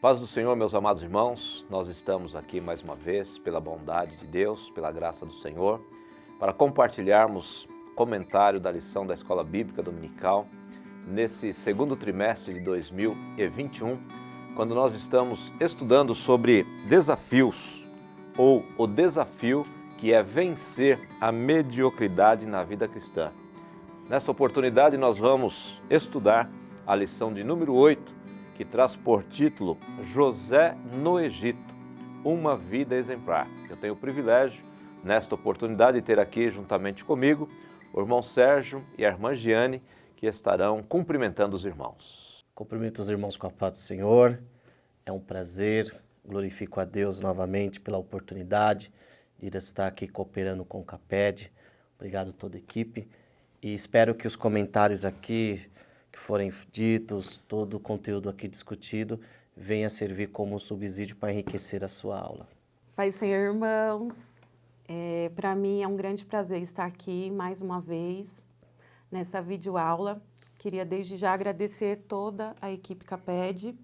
Paz do Senhor, meus amados irmãos, nós estamos aqui mais uma vez pela bondade de Deus, pela graça do Senhor, para compartilharmos comentário da lição da Escola Bíblica Dominical nesse segundo trimestre de 2021, quando nós estamos estudando sobre desafios ou o desafio que é vencer a mediocridade na vida cristã. Nessa oportunidade nós vamos estudar a lição de número 8, que traz por título José no Egito, uma vida exemplar. Eu tenho o privilégio, nesta oportunidade, de ter aqui juntamente comigo o irmão Sérgio e a irmã Giane, que estarão cumprimentando os irmãos. Cumprimento os irmãos com a paz do Senhor, é um prazer, glorifico a Deus novamente pela oportunidade de estar aqui cooperando com o CAPED. Obrigado a toda a equipe e espero que os comentários aqui que forem ditos, todo o conteúdo aqui discutido, venha servir como subsídio para enriquecer a sua aula. Paz do Senhor, irmãos. Para mim é um grande prazer estar aqui mais uma vez nessa videoaula. Queria desde já agradecer toda a equipe CAPED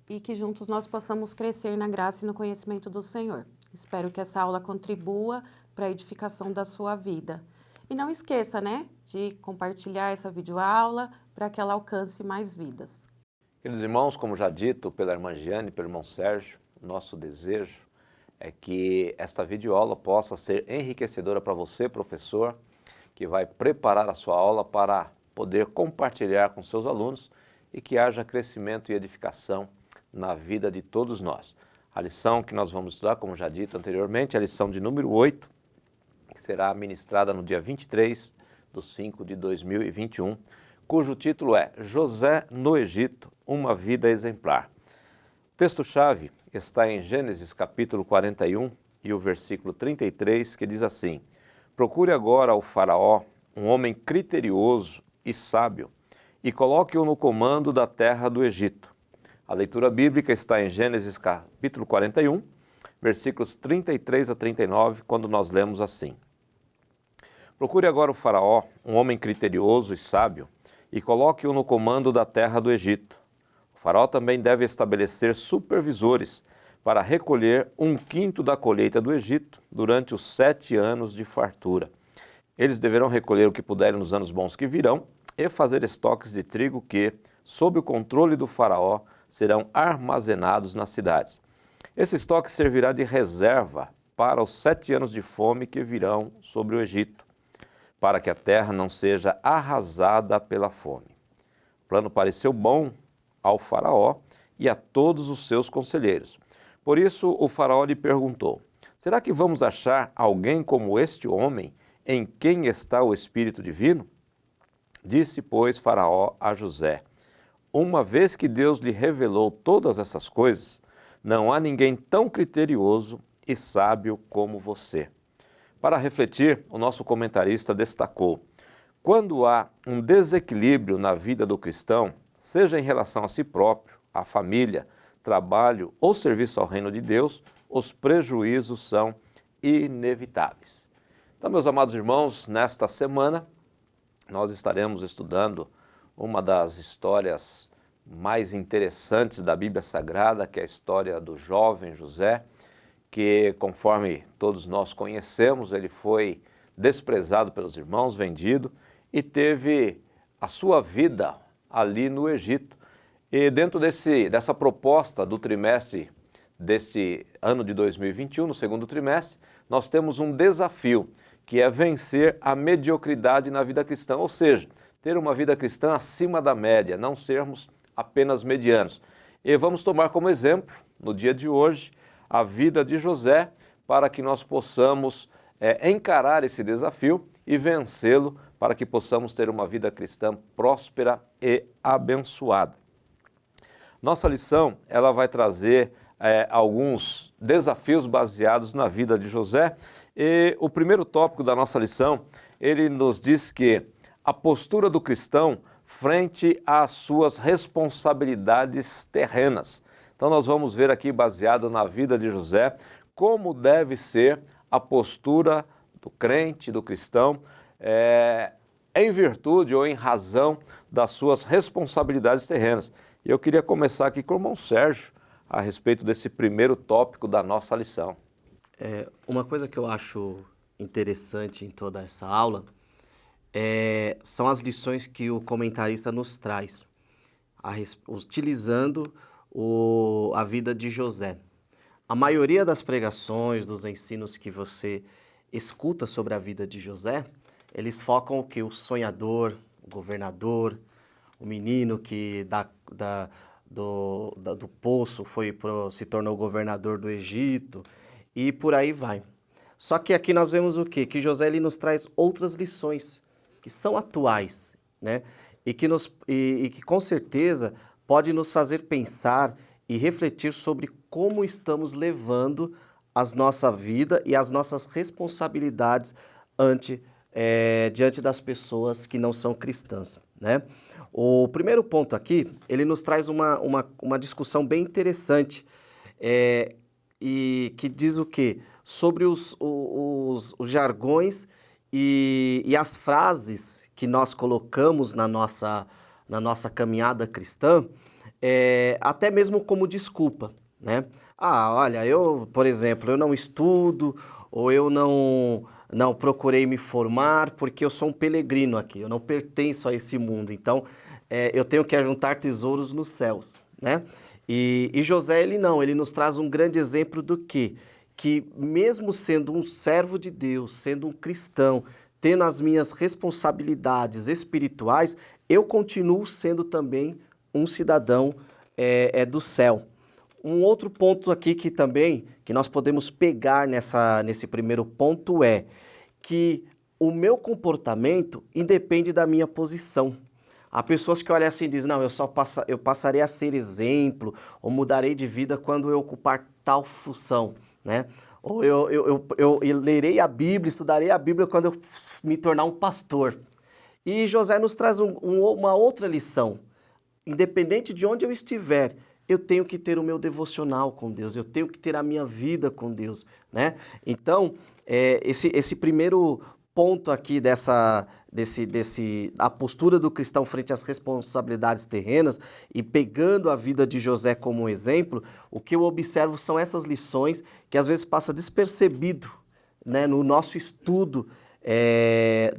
e que juntos nós possamos crescer na graça e no conhecimento do Senhor. Espero que essa aula contribua para a edificação da sua vida. E não esqueça, de compartilhar essa videoaula para que ela alcance mais vidas. Queridos irmãos, como já dito pela irmã Giane e pelo irmão Sérgio, nosso desejo é que esta videoaula possa ser enriquecedora para você, professor, que vai preparar a sua aula para poder compartilhar com seus alunos e que haja crescimento e edificação na vida de todos nós. A lição que nós vamos estudar, como já dito anteriormente, é a lição de número 8, que será ministrada no dia 23/5/2021, cujo título é José no Egito, uma vida exemplar. O texto-chave está em Gênesis capítulo 41 e o versículo 33, que diz assim: Procure agora o faraó, um homem criterioso e sábio, e coloque-o no comando da terra do Egito. A leitura bíblica está em Gênesis capítulo 41, versículos 33 a 39, quando nós lemos assim: Procure agora o faraó, um homem criterioso e sábio, e coloque-o no comando da terra do Egito. O faraó também deve estabelecer supervisores para recolher 1/5 da colheita do Egito durante os 7 anos de fartura. Eles deverão recolher o que puderem nos anos bons que virão e fazer estoques de trigo que, sob o controle do faraó, serão armazenados nas cidades. Esse estoque servirá de reserva para os 7 anos de fome que virão sobre o Egito, para que a terra não seja arrasada pela fome. O plano pareceu bom ao faraó e a todos os seus conselheiros. Por isso o faraó lhe perguntou: será que vamos achar alguém como este homem em quem está o Espírito Divino? Disse, pois, faraó a José: uma vez que Deus lhe revelou todas essas coisas, não há ninguém tão criterioso e sábio como você. Para refletir, o nosso comentarista destacou: quando há um desequilíbrio na vida do cristão, seja em relação a si próprio, à família, trabalho ou serviço ao reino de Deus, os prejuízos são inevitáveis. Então, meus amados irmãos, nesta semana nós estaremos estudando uma das histórias mais interessantes da Bíblia Sagrada, que é a história do jovem José, que, conforme todos nós conhecemos, ele foi desprezado pelos irmãos, vendido e teve a sua vida ali no Egito. E dentro dessa proposta do trimestre deste ano de 2021, no segundo trimestre, nós temos um desafio, que é vencer a mediocridade na vida cristã, ou seja, ter uma vida cristã acima da média, não sermos apenas medianos. E vamos tomar como exemplo, no dia de hoje, a vida de José, para que nós possamos encarar esse desafio e vencê-lo, para que possamos ter uma vida cristã próspera e abençoada. Nossa lição, ela vai trazer alguns desafios baseados na vida de José. E o primeiro tópico da nossa lição, ele nos diz que a postura do cristão frente às suas responsabilidades terrenas. Então nós vamos ver aqui, baseado na vida de José, como deve ser a postura do crente, do cristão, em virtude ou em razão das suas responsabilidades terrenas. E eu queria começar aqui com o irmão Sérgio, a respeito desse primeiro tópico da nossa lição. Uma coisa que eu acho interessante em toda essa aula são as lições que o comentarista nos traz, utilizando a vida de José. A maioria das pregações, dos ensinos que você escuta sobre a vida de José, eles focam o quê? O sonhador, o governador, o menino que do poço se tornou governador do Egito e por aí vai. Só que aqui nós vemos o quê? Que José ele nos traz outras lições que são atuais, né? E que com certeza pode nos fazer pensar e refletir sobre como estamos levando a nossa vida e as nossas responsabilidades diante das pessoas que não são cristãs, né? O primeiro ponto aqui, ele nos traz uma discussão bem interessante e que diz o quê? Sobre os jargões e as frases que nós colocamos na nossa caminhada cristã, até mesmo como desculpa, né? Olha, por exemplo, eu não estudo, ou eu não procurei me formar porque eu sou um peregrino aqui, eu não pertenço a esse mundo, então eu tenho que juntar tesouros nos céus, né? E José, ele nos traz um grande exemplo do quê? Que mesmo sendo um servo de Deus, sendo um cristão, tendo as minhas responsabilidades espirituais, eu continuo sendo também um cidadão do céu. Um outro ponto aqui que nós podemos pegar nesse primeiro ponto é que o meu comportamento independe da minha posição. Há pessoas que olham assim e dizem, não, eu passarei a ser exemplo ou mudarei de vida quando eu ocupar tal função, né? Ou eu lerei a Bíblia, estudarei a Bíblia quando eu me tornar um pastor. E José nos traz uma outra lição. Independente de onde eu estiver, eu tenho que ter o meu devocional com Deus, eu tenho que ter a minha vida com Deus, né? Então, esse primeiro ponto aqui a postura do cristão frente às responsabilidades terrenas e pegando a vida de José como exemplo, o que eu observo são essas lições que às vezes passa despercebido, né, no nosso estudo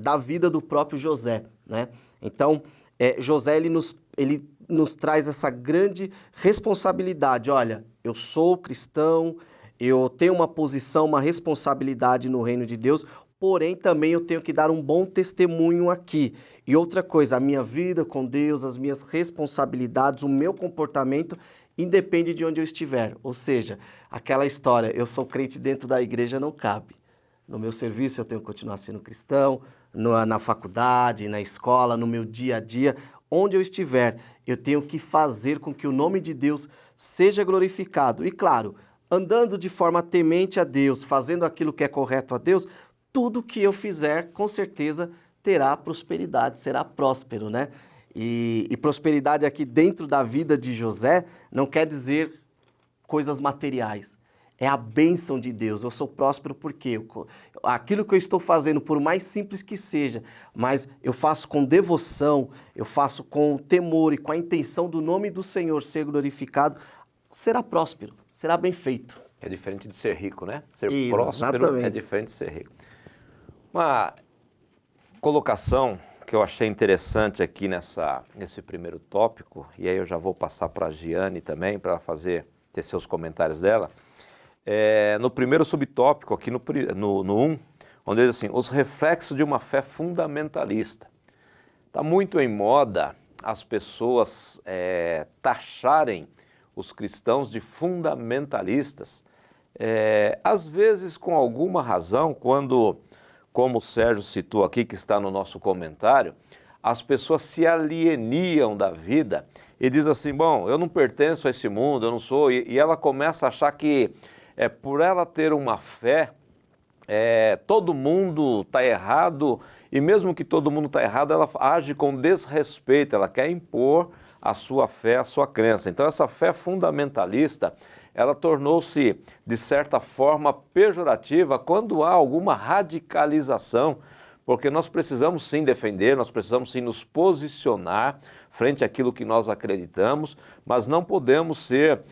da vida do próprio José, né? Então, José ele nos traz essa grande responsabilidade. Olha, eu sou cristão, eu tenho uma posição, uma responsabilidade no reino de Deus, porém também eu tenho que dar um bom testemunho aqui. E outra coisa, a minha vida com Deus, as minhas responsabilidades, o meu comportamento independe de onde eu estiver. Ou seja, aquela história, eu sou crente dentro da igreja, não cabe. No meu serviço eu tenho que continuar sendo cristão, na faculdade, na escola, no meu dia a dia, onde eu estiver, eu tenho que fazer com que o nome de Deus seja glorificado. E claro, andando de forma temente a Deus, fazendo aquilo que é correto a Deus, tudo que eu fizer, com certeza, terá prosperidade, será próspero, né? E prosperidade aqui dentro da vida de José não quer dizer coisas materiais. É a bênção de Deus. Eu sou próspero porque aquilo que eu estou fazendo, por mais simples que seja, mas eu faço com devoção, eu faço com temor e com a intenção do nome do Senhor ser glorificado, será próspero, será bem feito. É diferente de ser rico, né? Ser Exatamente. próspero é diferente de ser rico. Uma colocação que eu achei interessante aqui nesse primeiro tópico, e aí eu já vou passar para a Giane também, para ter seus comentários dela, no primeiro subtópico, aqui no 1, onde diz assim, os reflexos de uma fé fundamentalista. Está muito em moda as pessoas taxarem os cristãos de fundamentalistas, às vezes com alguma razão, quando, como o Sérgio citou aqui, que está no nosso comentário, as pessoas se alienam da vida e diz assim, bom, eu não pertenço a esse mundo, eu não sou, e ela começa a achar que por ela ter uma fé, todo mundo está errado, e mesmo que todo mundo está errado, ela age com desrespeito, ela quer impor a sua fé, a sua crença. Então essa fé fundamentalista, ela tornou-se, de certa forma, pejorativa quando há alguma radicalização, porque nós precisamos sim defender, nós precisamos sim nos posicionar frente àquilo que nós acreditamos, mas não podemos ser,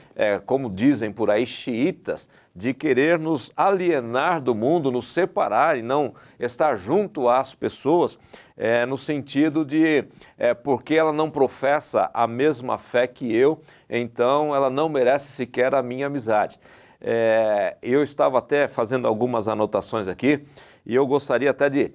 como dizem por aí, xiitas, de querer nos alienar do mundo, nos separar e não estar junto às pessoas, no sentido de, porque ela não professa a mesma fé que eu, então ela não merece sequer a minha amizade. Eu estava até fazendo algumas anotações aqui e eu gostaria até de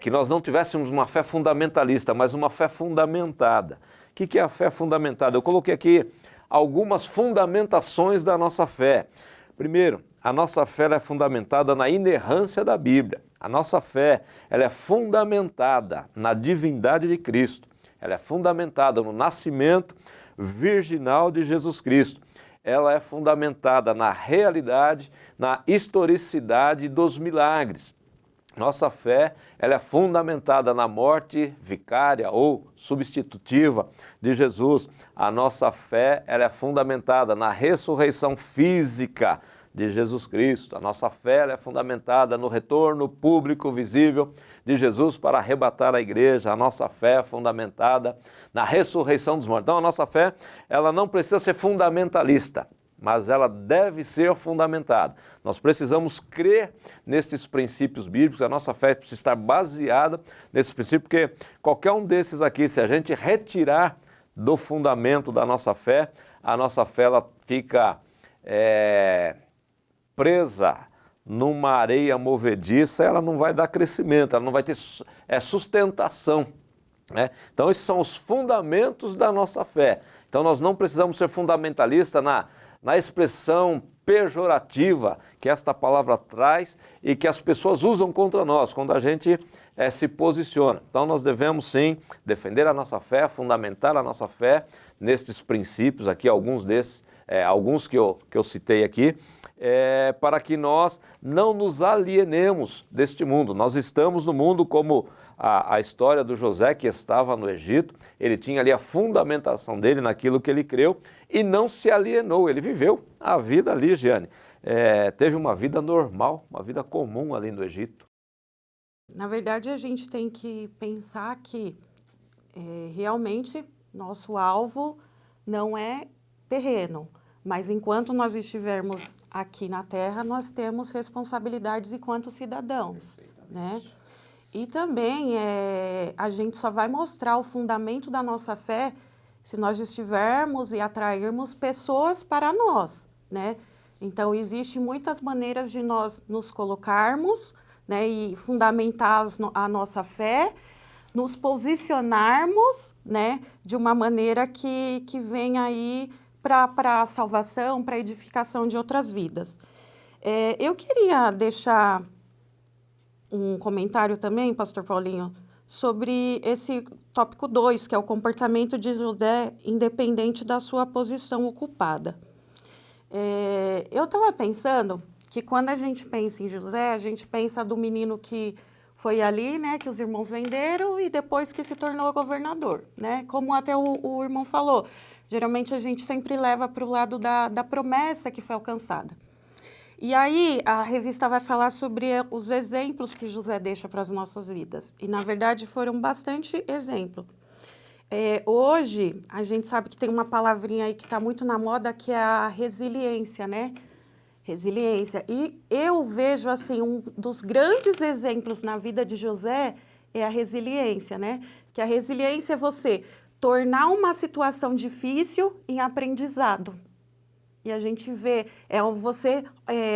que nós não tivéssemos uma fé fundamentalista, mas uma fé fundamentada. O que é a fé fundamentada? Eu coloquei aqui algumas fundamentações da nossa fé. Primeiro, a nossa fé é fundamentada na inerrância da Bíblia. A nossa fé ela é fundamentada na divindade de Cristo. Ela é fundamentada no nascimento virginal de Jesus Cristo. Ela é fundamentada na realidade, na historicidade dos milagres. Nossa fé ela é fundamentada na morte vicária ou substitutiva de Jesus. A nossa fé ela é fundamentada na ressurreição física de Jesus Cristo. A nossa fé ela é fundamentada no retorno público visível de Jesus para arrebatar a igreja. A nossa fé é fundamentada na ressurreição dos mortos. Então a nossa fé ela não precisa ser fundamentalista, mas ela deve ser fundamentada. Nós precisamos crer nesses princípios bíblicos, a nossa fé precisa estar baseada nesses princípios, porque qualquer um desses aqui, se a gente retirar do fundamento da nossa fé, a nossa fé ela fica presa numa areia movediça, ela não vai dar crescimento, ela não vai ter sustentação. Então esses são os fundamentos da nossa fé. Então nós não precisamos ser fundamentalistas na expressão pejorativa que esta palavra traz e que as pessoas usam contra nós quando a gente se posiciona. Então nós devemos sim defender a nossa fé, fundamentar a nossa fé nestes princípios aqui, alguns desses, alguns que eu citei aqui, para que nós não nos alienemos deste mundo. Nós estamos no mundo como a história do José que estava no Egito, ele tinha ali a fundamentação dele naquilo que ele creu e não se alienou, ele viveu a vida ali, Giane. Teve uma vida normal, uma vida comum ali no Egito. Na verdade, a gente tem que pensar que realmente nosso alvo não é terreno, mas enquanto nós estivermos aqui na Terra, nós temos responsabilidades enquanto cidadãos, né? E também a gente só vai mostrar o fundamento da nossa fé se nós estivermos e atrairmos pessoas para nós, né? Então, existem muitas maneiras de nós nos colocarmos, né, e fundamentar a nossa fé, nos posicionarmos, né, de uma maneira que venha aí para a salvação, para a edificação de outras vidas. Eu queria deixar um comentário também, pastor Paulinho, sobre esse tópico 2, que é o comportamento de José independente da sua posição ocupada. Eu estava pensando que quando a gente pensa em José, a gente pensa do menino que foi ali, né, que os irmãos venderam e depois que se tornou governador, né? Como até o irmão falou, geralmente a gente sempre leva para o lado da promessa que foi alcançada. E aí a revista vai falar sobre os exemplos que José deixa para as nossas vidas. E, na verdade, foram bastante exemplos. Hoje, a gente sabe que tem uma palavrinha aí que está muito na moda, que é a resiliência, né? Resiliência. E eu vejo, assim, um dos grandes exemplos na vida de José é a resiliência, né? Que a resiliência é você tornar uma situação difícil em aprendizado. E a gente vê, você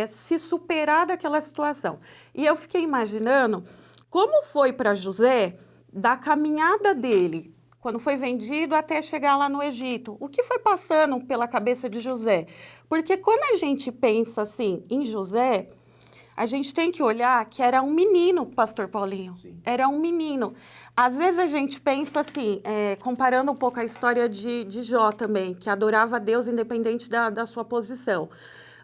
se superar daquela situação. E eu fiquei imaginando como foi para José, da caminhada dele, quando foi vendido até chegar lá no Egito. O que foi passando pela cabeça de José? Porque quando a gente pensa assim em José, a gente tem que olhar que era um menino, pastor Paulinho. Sim. Era um menino. Às vezes a gente pensa assim, comparando um pouco a história de Jó também, que adorava a Deus independente da sua posição.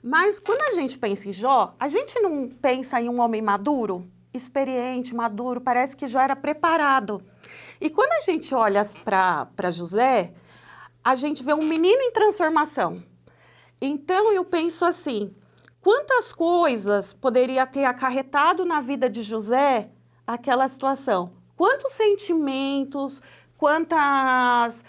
Mas quando a gente pensa em Jó, a gente não pensa em um homem maduro, experiente, maduro, parece que Jó era preparado. E quando a gente olha para José, a gente vê um menino em transformação. Então eu penso assim, quantas coisas poderia ter acarretado na vida de José aquela situação. Quantos sentimentos, quantas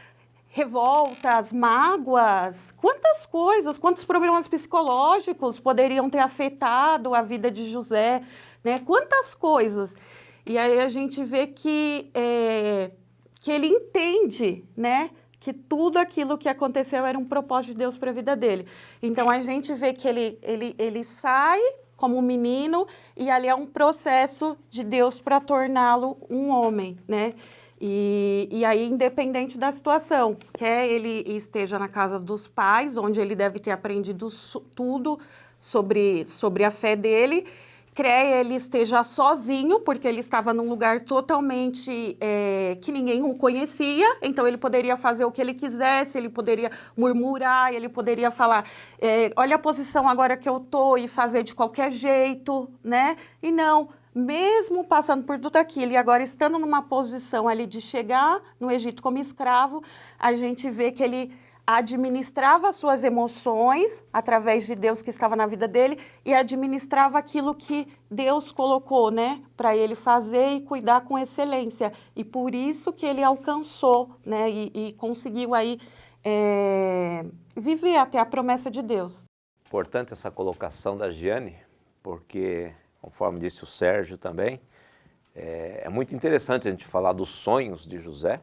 revoltas, mágoas, quantas coisas, quantos problemas psicológicos poderiam ter afetado a vida de José, né? Quantas coisas. E aí a gente vê que ele entende, né? Que tudo aquilo que aconteceu era um propósito de Deus para a vida dele. Então, a gente vê que ele sai como um menino e ali é um processo de Deus para torná-lo um homem, né? E aí, independente da situação, quer ele esteja na casa dos pais, onde ele deve ter aprendido tudo sobre a fé dele, quer ele esteja sozinho, porque ele estava num lugar totalmente que ninguém o conhecia, então ele poderia fazer o que ele quisesse, ele poderia murmurar, ele poderia falar, olha a posição agora que eu tô, e fazer de qualquer jeito, né? E não, mesmo passando por tudo aquilo e agora estando numa posição ali de chegar no Egito como escravo, a gente vê que ele administrava suas emoções através de Deus que estava na vida dele e administrava aquilo que Deus colocou, né, para ele fazer e cuidar com excelência. E por isso que ele alcançou, né, e conseguiu aí viver até a promessa de Deus. Importante essa colocação da Giane, porque, conforme disse o Sérgio também, é muito interessante a gente falar dos sonhos de José,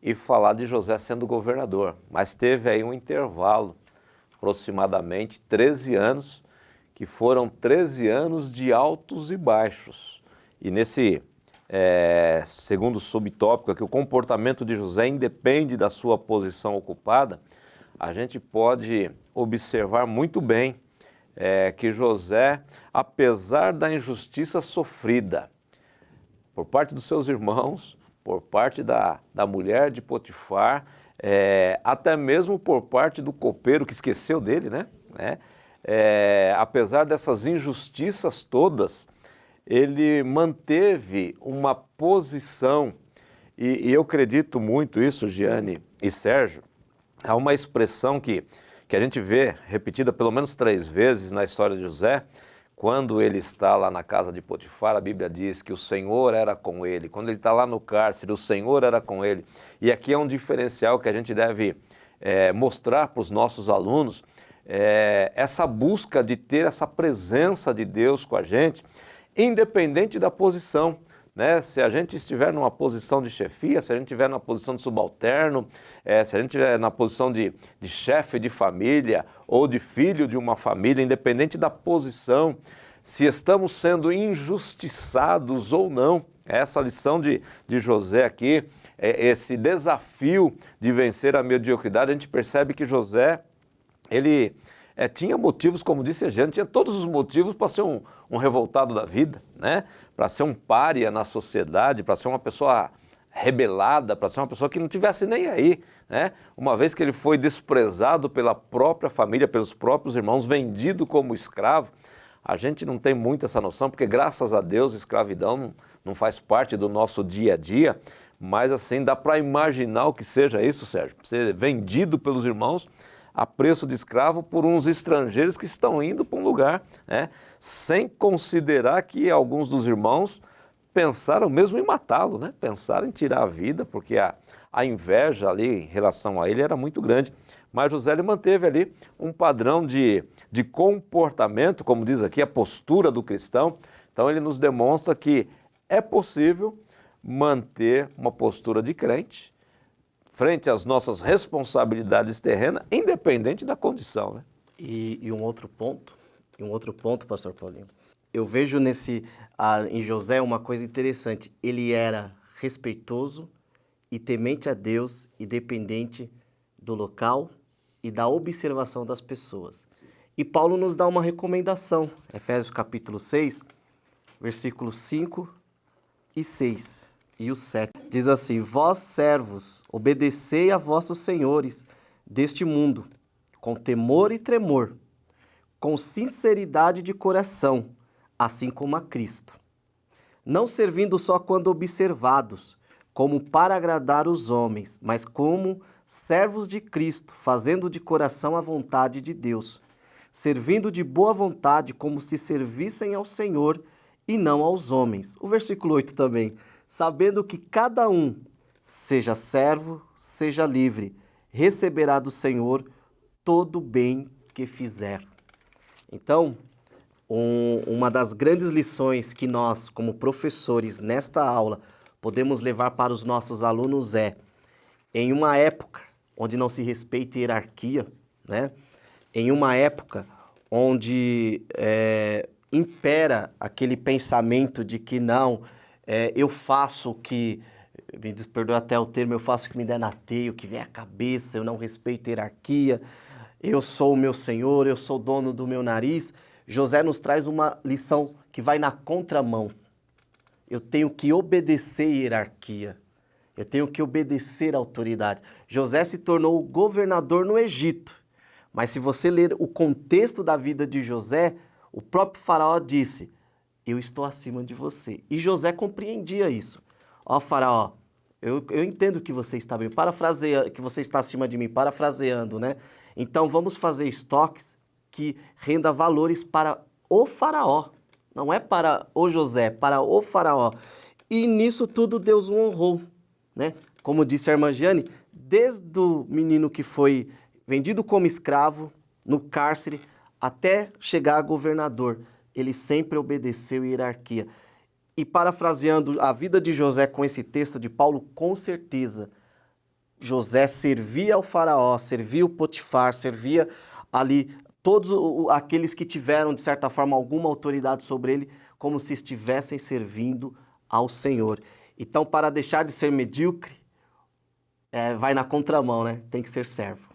e falar de José sendo governador, mas teve aí um intervalo, aproximadamente 13 anos, que foram 13 anos de altos e baixos. E nesse segundo subtópico aqui, o comportamento de José independe da sua posição ocupada, a gente pode observar muito bem que José, apesar da injustiça sofrida por parte dos seus irmãos, por parte da mulher de Potifar, até mesmo por parte do copeiro que esqueceu dele, né? Apesar dessas injustiças todas, ele manteve uma posição, e eu acredito muito isso, Giane e Sérgio, há uma expressão que a gente vê repetida pelo menos 3 vezes na história de José. Quando ele está lá na casa de Potifar, a Bíblia diz que o Senhor era com ele. Quando ele está lá no cárcere, o Senhor era com ele. E aqui é um diferencial que a gente deve mostrar para os nossos alunos, essa busca de ter essa presença de Deus com a gente, independente da posição, né? Se a gente estiver numa posição de chefia, se a gente estiver numa posição de subalterno, se a gente estiver na posição de chefe de família ou de filho de uma família, independente da posição, se estamos sendo injustiçados ou não, essa lição de José aqui, esse desafio de vencer a mediocridade, a gente percebe que José, ele tinha motivos, como disse a Jane, tinha todos os motivos para ser um revoltado da vida, né? Para ser um pária na sociedade, para ser uma pessoa rebelada, para ser uma pessoa que não tivesse nem aí, né? Uma vez que ele foi desprezado pela própria família, pelos próprios irmãos, vendido como escravo, a gente não tem muito essa noção, porque graças a Deus escravidão não faz parte do nosso dia a dia, mas assim, dá para imaginar o que seja isso, Sérgio, ser vendido pelos irmãos a preço de escravo por uns estrangeiros que estão indo para um lugar, né, sem considerar que alguns dos irmãos pensaram mesmo em matá-lo, né, pensaram em tirar a vida, porque a inveja ali em relação a ele era muito grande. Mas José ele manteve ali um padrão de comportamento, como diz aqui, a postura do cristão. Então ele nos demonstra que é possível manter uma postura de crente frente às nossas responsabilidades terrenas, independente da condição, né? E um outro ponto, pastor Paulinho, eu vejo em José uma coisa interessante. Ele era respeitoso e temente a Deus, independente do local e da observação das pessoas. E Paulo nos dá uma recomendação, Efésios capítulo 6, versículos 5 e 6. E o 7 diz assim: vós, servos, obedecei a vossos senhores deste mundo, com temor e tremor, com sinceridade de coração, assim como a Cristo, não servindo só quando observados, como para agradar os homens, mas como servos de Cristo, fazendo de coração a vontade de Deus, servindo de boa vontade como se servissem ao Senhor e não aos homens. O versículo 8 também. Sabendo que cada um, seja servo, seja livre, receberá do Senhor todo o bem que fizer. Então, uma das grandes lições que nós, como professores, nesta aula, podemos levar para os nossos alunos é, em uma época onde não se respeita hierarquia, né? Em uma época onde impera aquele pensamento de que não, eu faço o que, me desperdoa até o termo, eu faço o que me der na teia, o que vier à cabeça, eu não respeito hierarquia, eu sou o meu senhor, eu sou dono do meu nariz. José nos traz uma lição que vai na contramão. Eu tenho que obedecer hierarquia, eu tenho que obedecer a autoridade. José se tornou governador no Egito, mas se você ler o contexto da vida de José, o próprio faraó disse, eu estou acima de você. E José compreendia isso. Ó faraó, eu entendo que você está bem, que você está acima de mim, parafraseando, né? Então vamos fazer estoques que renda valores para o faraó. Não é para o José, para o faraó. E nisso tudo Deus o honrou, né? Como disse a irmã Giane, desde o menino que foi vendido como escravo, no cárcere, até chegar a governador, ele sempre obedeceu hierarquia. E parafraseando a vida de José com esse texto de Paulo, com certeza, José servia ao faraó, servia o Potifar, servia ali todos aqueles que tiveram, de certa forma, alguma autoridade sobre ele, como se estivessem servindo ao Senhor. Então, para deixar de ser medíocre, vai na contramão, né? Tem que ser servo.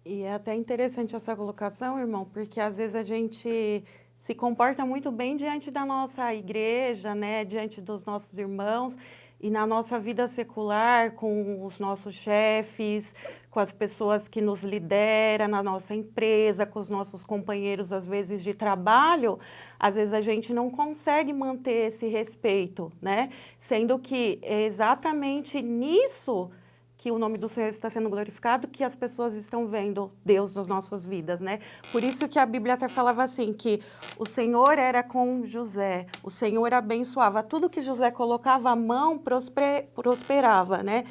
E é até interessante essa colocação, irmão, porque às vezes a gente se comporta muito bem diante da nossa igreja, né? Diante dos nossos irmãos, e na nossa vida secular, com os nossos chefes, com as pessoas que nos lideram na nossa empresa, com os nossos companheiros, às vezes, de trabalho, às vezes a gente não consegue manter esse respeito, né? Sendo que é exatamente nisso que o nome do Senhor está sendo glorificado, que as pessoas estão vendo Deus nas nossas vidas, né? Por isso que a Bíblia até falava assim, que o Senhor era com José, o Senhor abençoava, tudo que José colocava a mão prosperava, né?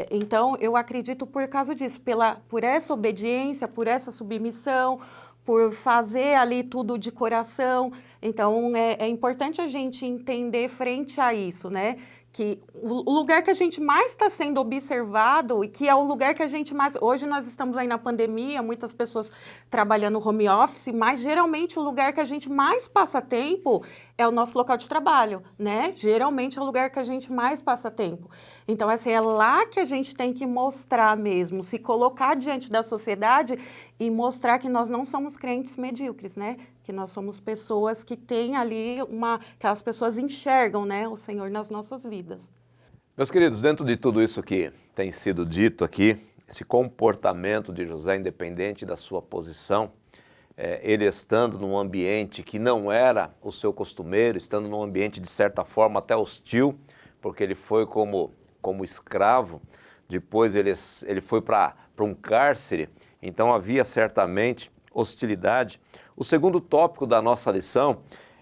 Então, eu acredito por causa disso, por essa obediência, por essa submissão, por fazer ali tudo de coração. Então, é importante a gente entender frente a isso, né? Que o lugar que a gente mais está sendo observado e que é o lugar que a gente mais... Hoje nós estamos aí na pandemia, muitas pessoas trabalhando home office, mas geralmente o lugar que a gente mais passa tempo é o nosso local de trabalho, né? Geralmente é o lugar que a gente mais passa tempo. Então, assim, é lá que a gente tem que mostrar mesmo, se colocar diante da sociedade e mostrar que nós não somos crentes medíocres, né? Que nós somos pessoas que têm ali que as pessoas enxergam, né, o Senhor nas nossas vidas. Meus queridos, dentro de tudo isso que tem sido dito aqui, esse comportamento de José, independente da sua posição, ele estando num ambiente que não era o seu costumeiro, estando num ambiente de certa forma até hostil, porque ele foi como escravo, depois ele foi para um cárcere, então havia certamente hostilidade. O segundo tópico da nossa lição,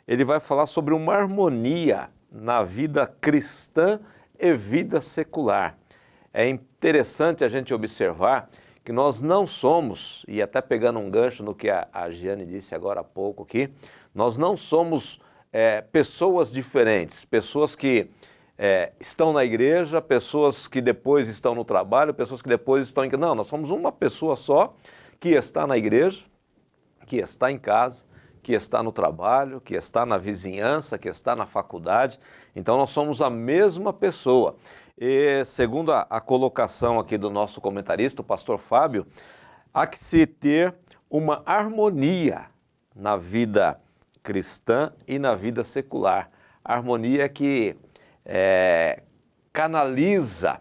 ele vai falar sobre uma harmonia na vida cristã e vida secular. É interessante a gente observar que nós não somos, e até pegando um gancho no que a Giane disse agora há pouco aqui, nós não somos pessoas diferentes, pessoas que estão na igreja, pessoas que depois estão no trabalho, pessoas que depois estão em... Não, nós somos uma pessoa só que está na igreja, que está em casa, que está no trabalho, que está na vizinhança, que está na faculdade. Então, nós somos a mesma pessoa. E, segundo a colocação aqui do nosso comentarista, o pastor Fábio, há que se ter uma harmonia na vida cristã e na vida secular. A harmonia que canaliza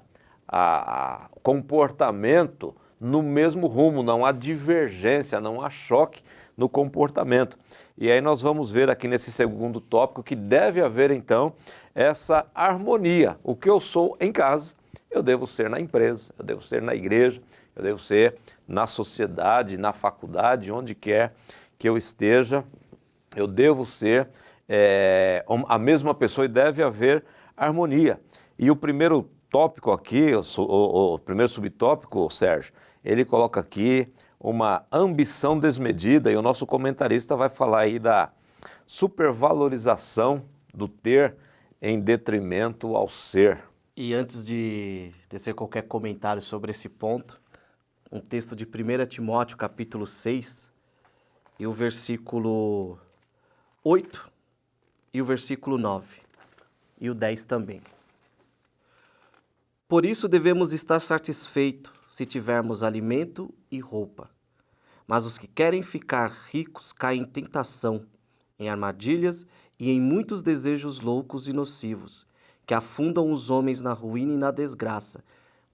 o comportamento no mesmo rumo, não há divergência, não há choque no comportamento. E aí nós vamos ver aqui nesse segundo tópico que deve haver então essa harmonia. O que eu sou em casa, eu devo ser na empresa, eu devo ser na igreja, eu devo ser na sociedade, na faculdade, onde quer que eu esteja, eu devo ser a mesma pessoa e deve haver harmonia. E o primeiro tópico aqui, o primeiro subtópico, Sérgio, ele coloca aqui uma ambição desmedida, e o nosso comentarista vai falar aí da supervalorização do ter em detrimento ao ser. E antes de tecer qualquer comentário sobre esse ponto, um texto de 1 Timóteo, capítulo 6, e o versículo 8 e o versículo 9, e o 10 também. Por isso devemos estar satisfeitos se tivermos alimento e roupa. Mas os que querem ficar ricos caem em tentação, em armadilhas e em muitos desejos loucos e nocivos, que afundam os homens na ruína e na desgraça,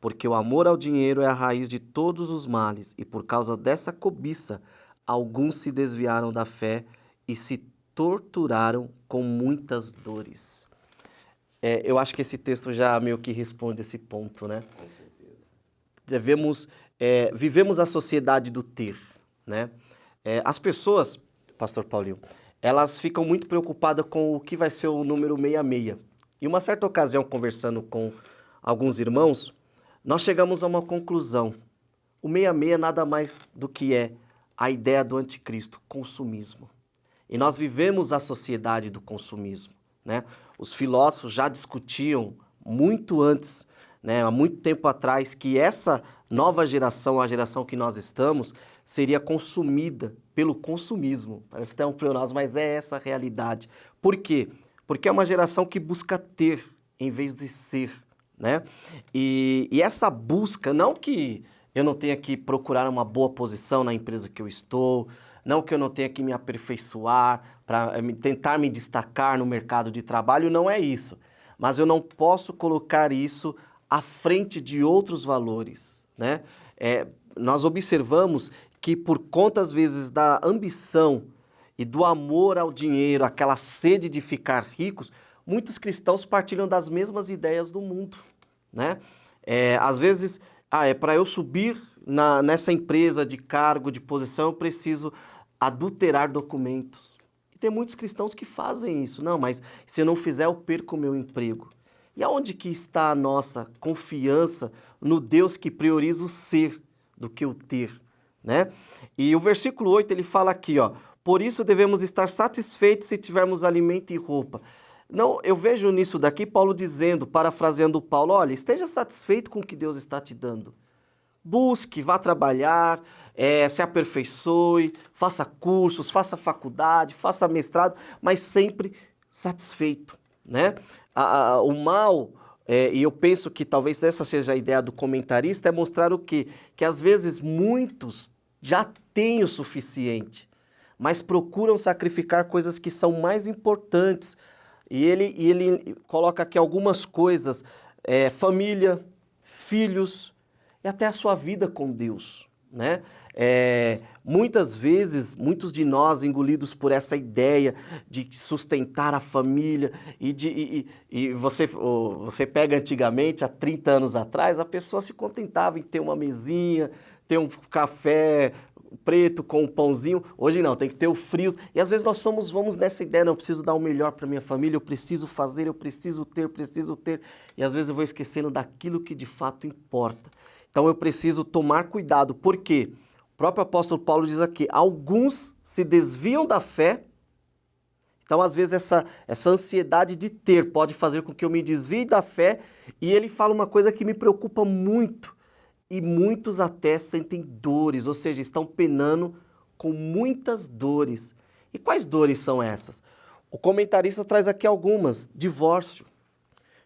porque o amor ao dinheiro é a raiz de todos os males, e por causa dessa cobiça, alguns se desviaram da fé e se torturaram com muitas dores. Eu acho que esse texto já meio que responde esse ponto, né? Com certeza. Vivemos a sociedade do ter, né? As pessoas, Pastor Paulinho, elas ficam muito preocupadas com o que vai ser o número 66. Em uma certa ocasião, conversando com alguns irmãos, nós chegamos a uma conclusão. O 66 nada mais do que é a ideia do anticristo, consumismo. E nós vivemos a sociedade do consumismo, né? Os filósofos já discutiam muito antes, né, há muito tempo atrás, que essa nova geração, a geração que nós estamos, seria consumida pelo consumismo. Parece até um pleonasmo, mas é essa a realidade. Por quê? Porque é uma geração que busca ter em vez de ser, né? E essa busca, não que eu não tenha que procurar uma boa posição na empresa que eu estou, não que eu não tenha que me aperfeiçoar para tentar me destacar no mercado de trabalho, não é isso. Mas eu não posso colocar isso à frente de outros valores, né? Nós observamos que por conta, às vezes, da ambição e do amor ao dinheiro, aquela sede de ficar ricos, muitos cristãos partilham das mesmas ideias do mundo, né? Às vezes, para eu subir nessa empresa de cargo, de posição, eu preciso adulterar documentos. E tem muitos cristãos que fazem isso. Não, mas se eu não fizer, eu perco o meu emprego. E aonde que está a nossa confiança no Deus que prioriza o ser do que o ter, né? E o versículo 8, ele fala aqui, ó, por isso devemos estar satisfeitos se tivermos alimento e roupa. Não, eu vejo nisso daqui Paulo dizendo, parafraseando Paulo, olha, esteja satisfeito com o que Deus está te dando. Busque, vá trabalhar, se aperfeiçoe, faça cursos, faça faculdade, faça mestrado, mas sempre satisfeito, né? O mal, e eu penso que talvez essa seja a ideia do comentarista, é mostrar o quê? Que às vezes muitos já têm o suficiente, mas procuram sacrificar coisas que são mais importantes. E ele coloca aqui algumas coisas, família, filhos e até a sua vida com Deus, né? Muitas vezes, muitos de nós engolidos por essa ideia de sustentar a família e você pega antigamente, há 30 anos atrás, a pessoa se contentava em ter uma mesinha, ter um café preto com um pãozinho. Hoje não, tem que ter o frios. E às vezes nós vamos nessa ideia, não, eu preciso dar o melhor para minha família, eu preciso fazer, eu preciso ter. E às vezes eu vou esquecendo daquilo que de fato importa. Então eu preciso tomar cuidado, porque o próprio apóstolo Paulo diz aqui, alguns se desviam da fé. Então às vezes essa ansiedade de ter pode fazer com que eu me desvie da fé, e ele fala uma coisa que me preocupa muito, e muitos até sentem dores, ou seja, estão penando com muitas dores. E quais dores são essas? O comentarista traz aqui algumas: divórcio,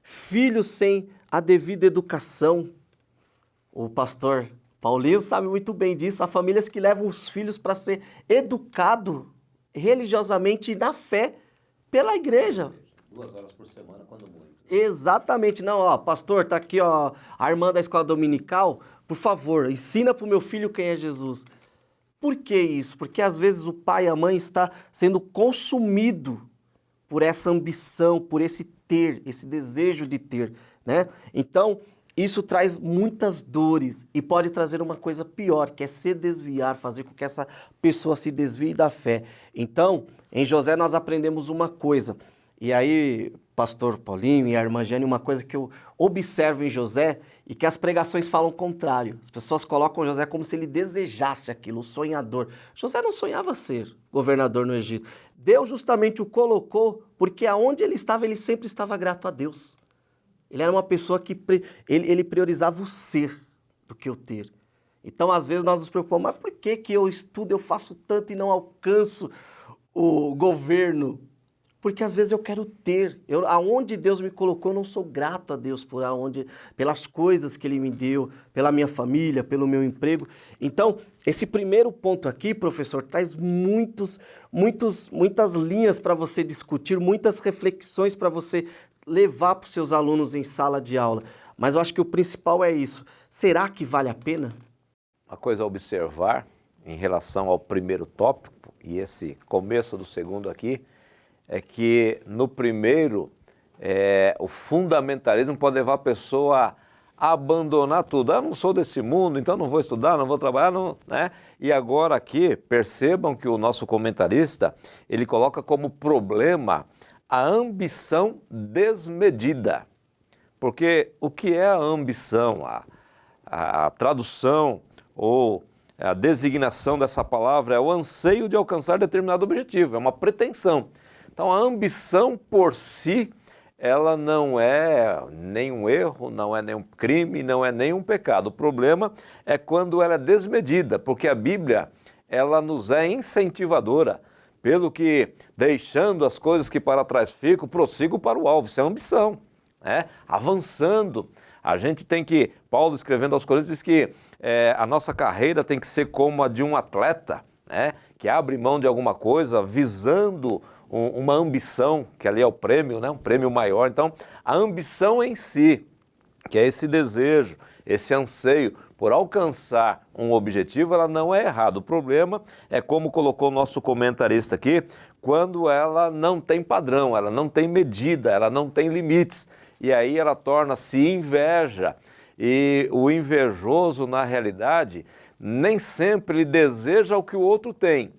filhos sem a devida educação. O pastor Paulinho sabe muito bem disso. Há famílias que levam os filhos para ser educado religiosamente e na fé pela igreja. 2 horas por semana, quando muito. Exatamente. Não, ó, pastor, tá aqui, ó, a irmã da escola dominical, por favor, ensina para o meu filho quem é Jesus. Por que isso? Porque às vezes o pai e a mãe está sendo consumido por essa ambição, por esse ter, esse desejo de ter, né? Então, isso traz muitas dores e pode trazer uma coisa pior, que é se desviar, fazer com que essa pessoa se desvie da fé. Então, em José nós aprendemos uma coisa, e aí, pastor Paulinho e a irmã Jane, uma coisa que eu observo em José e que as pregações falam o contrário. As pessoas colocam José como se ele desejasse aquilo, o sonhador. José não sonhava ser governador no Egito. Deus justamente o colocou porque aonde ele sempre estava grato a Deus. Ele era uma pessoa que ele priorizava o ser do que o ter. Então, às vezes, nós nos preocupamos, mas por que eu estudo, eu faço tanto e não alcanço o governo? Porque às vezes eu quero ter. Aonde Deus me colocou, eu não sou grato a Deus pelas coisas que Ele me deu, pela minha família, pelo meu emprego. Então, esse primeiro ponto aqui, professor, traz muitas linhas para você discutir, muitas reflexões para você levar para os seus alunos em sala de aula. Mas eu acho que o principal é isso. Será que vale a pena? Uma coisa a observar em relação ao primeiro tópico e esse começo do segundo aqui, é que no primeiro, o fundamentalismo pode levar a pessoa a abandonar tudo. Eu não sou desse mundo, então não vou estudar, não vou trabalhar, não, né? E agora aqui, percebam que o nosso comentarista, ele coloca como problema a ambição desmedida. Porque o que é a ambição? A tradução ou a designação dessa palavra é o anseio de alcançar determinado objetivo, é uma pretensão. Então a ambição por si, ela não é nenhum erro, não é nenhum crime, não é nenhum pecado. O problema é quando ela é desmedida, porque a Bíblia, ela nos é incentivadora. Pelo que, deixando as coisas que para trás ficam, prossigo para o alvo. Isso é ambição, né? Avançando. A gente tem que, Paulo escrevendo aos Coríntios, diz que a nossa carreira tem que ser como a de um atleta, né? Que abre mão de alguma coisa visando uma ambição, que ali é o prêmio, né? Um prêmio maior. Então, a ambição em si, que é esse desejo, esse anseio por alcançar um objetivo, ela não é errada. O problema é, como colocou o nosso comentarista aqui, quando ela não tem padrão, ela não tem medida, ela não tem limites. E aí ela torna-se inveja. E o invejoso, na realidade, nem sempre ele deseja o que o outro tem.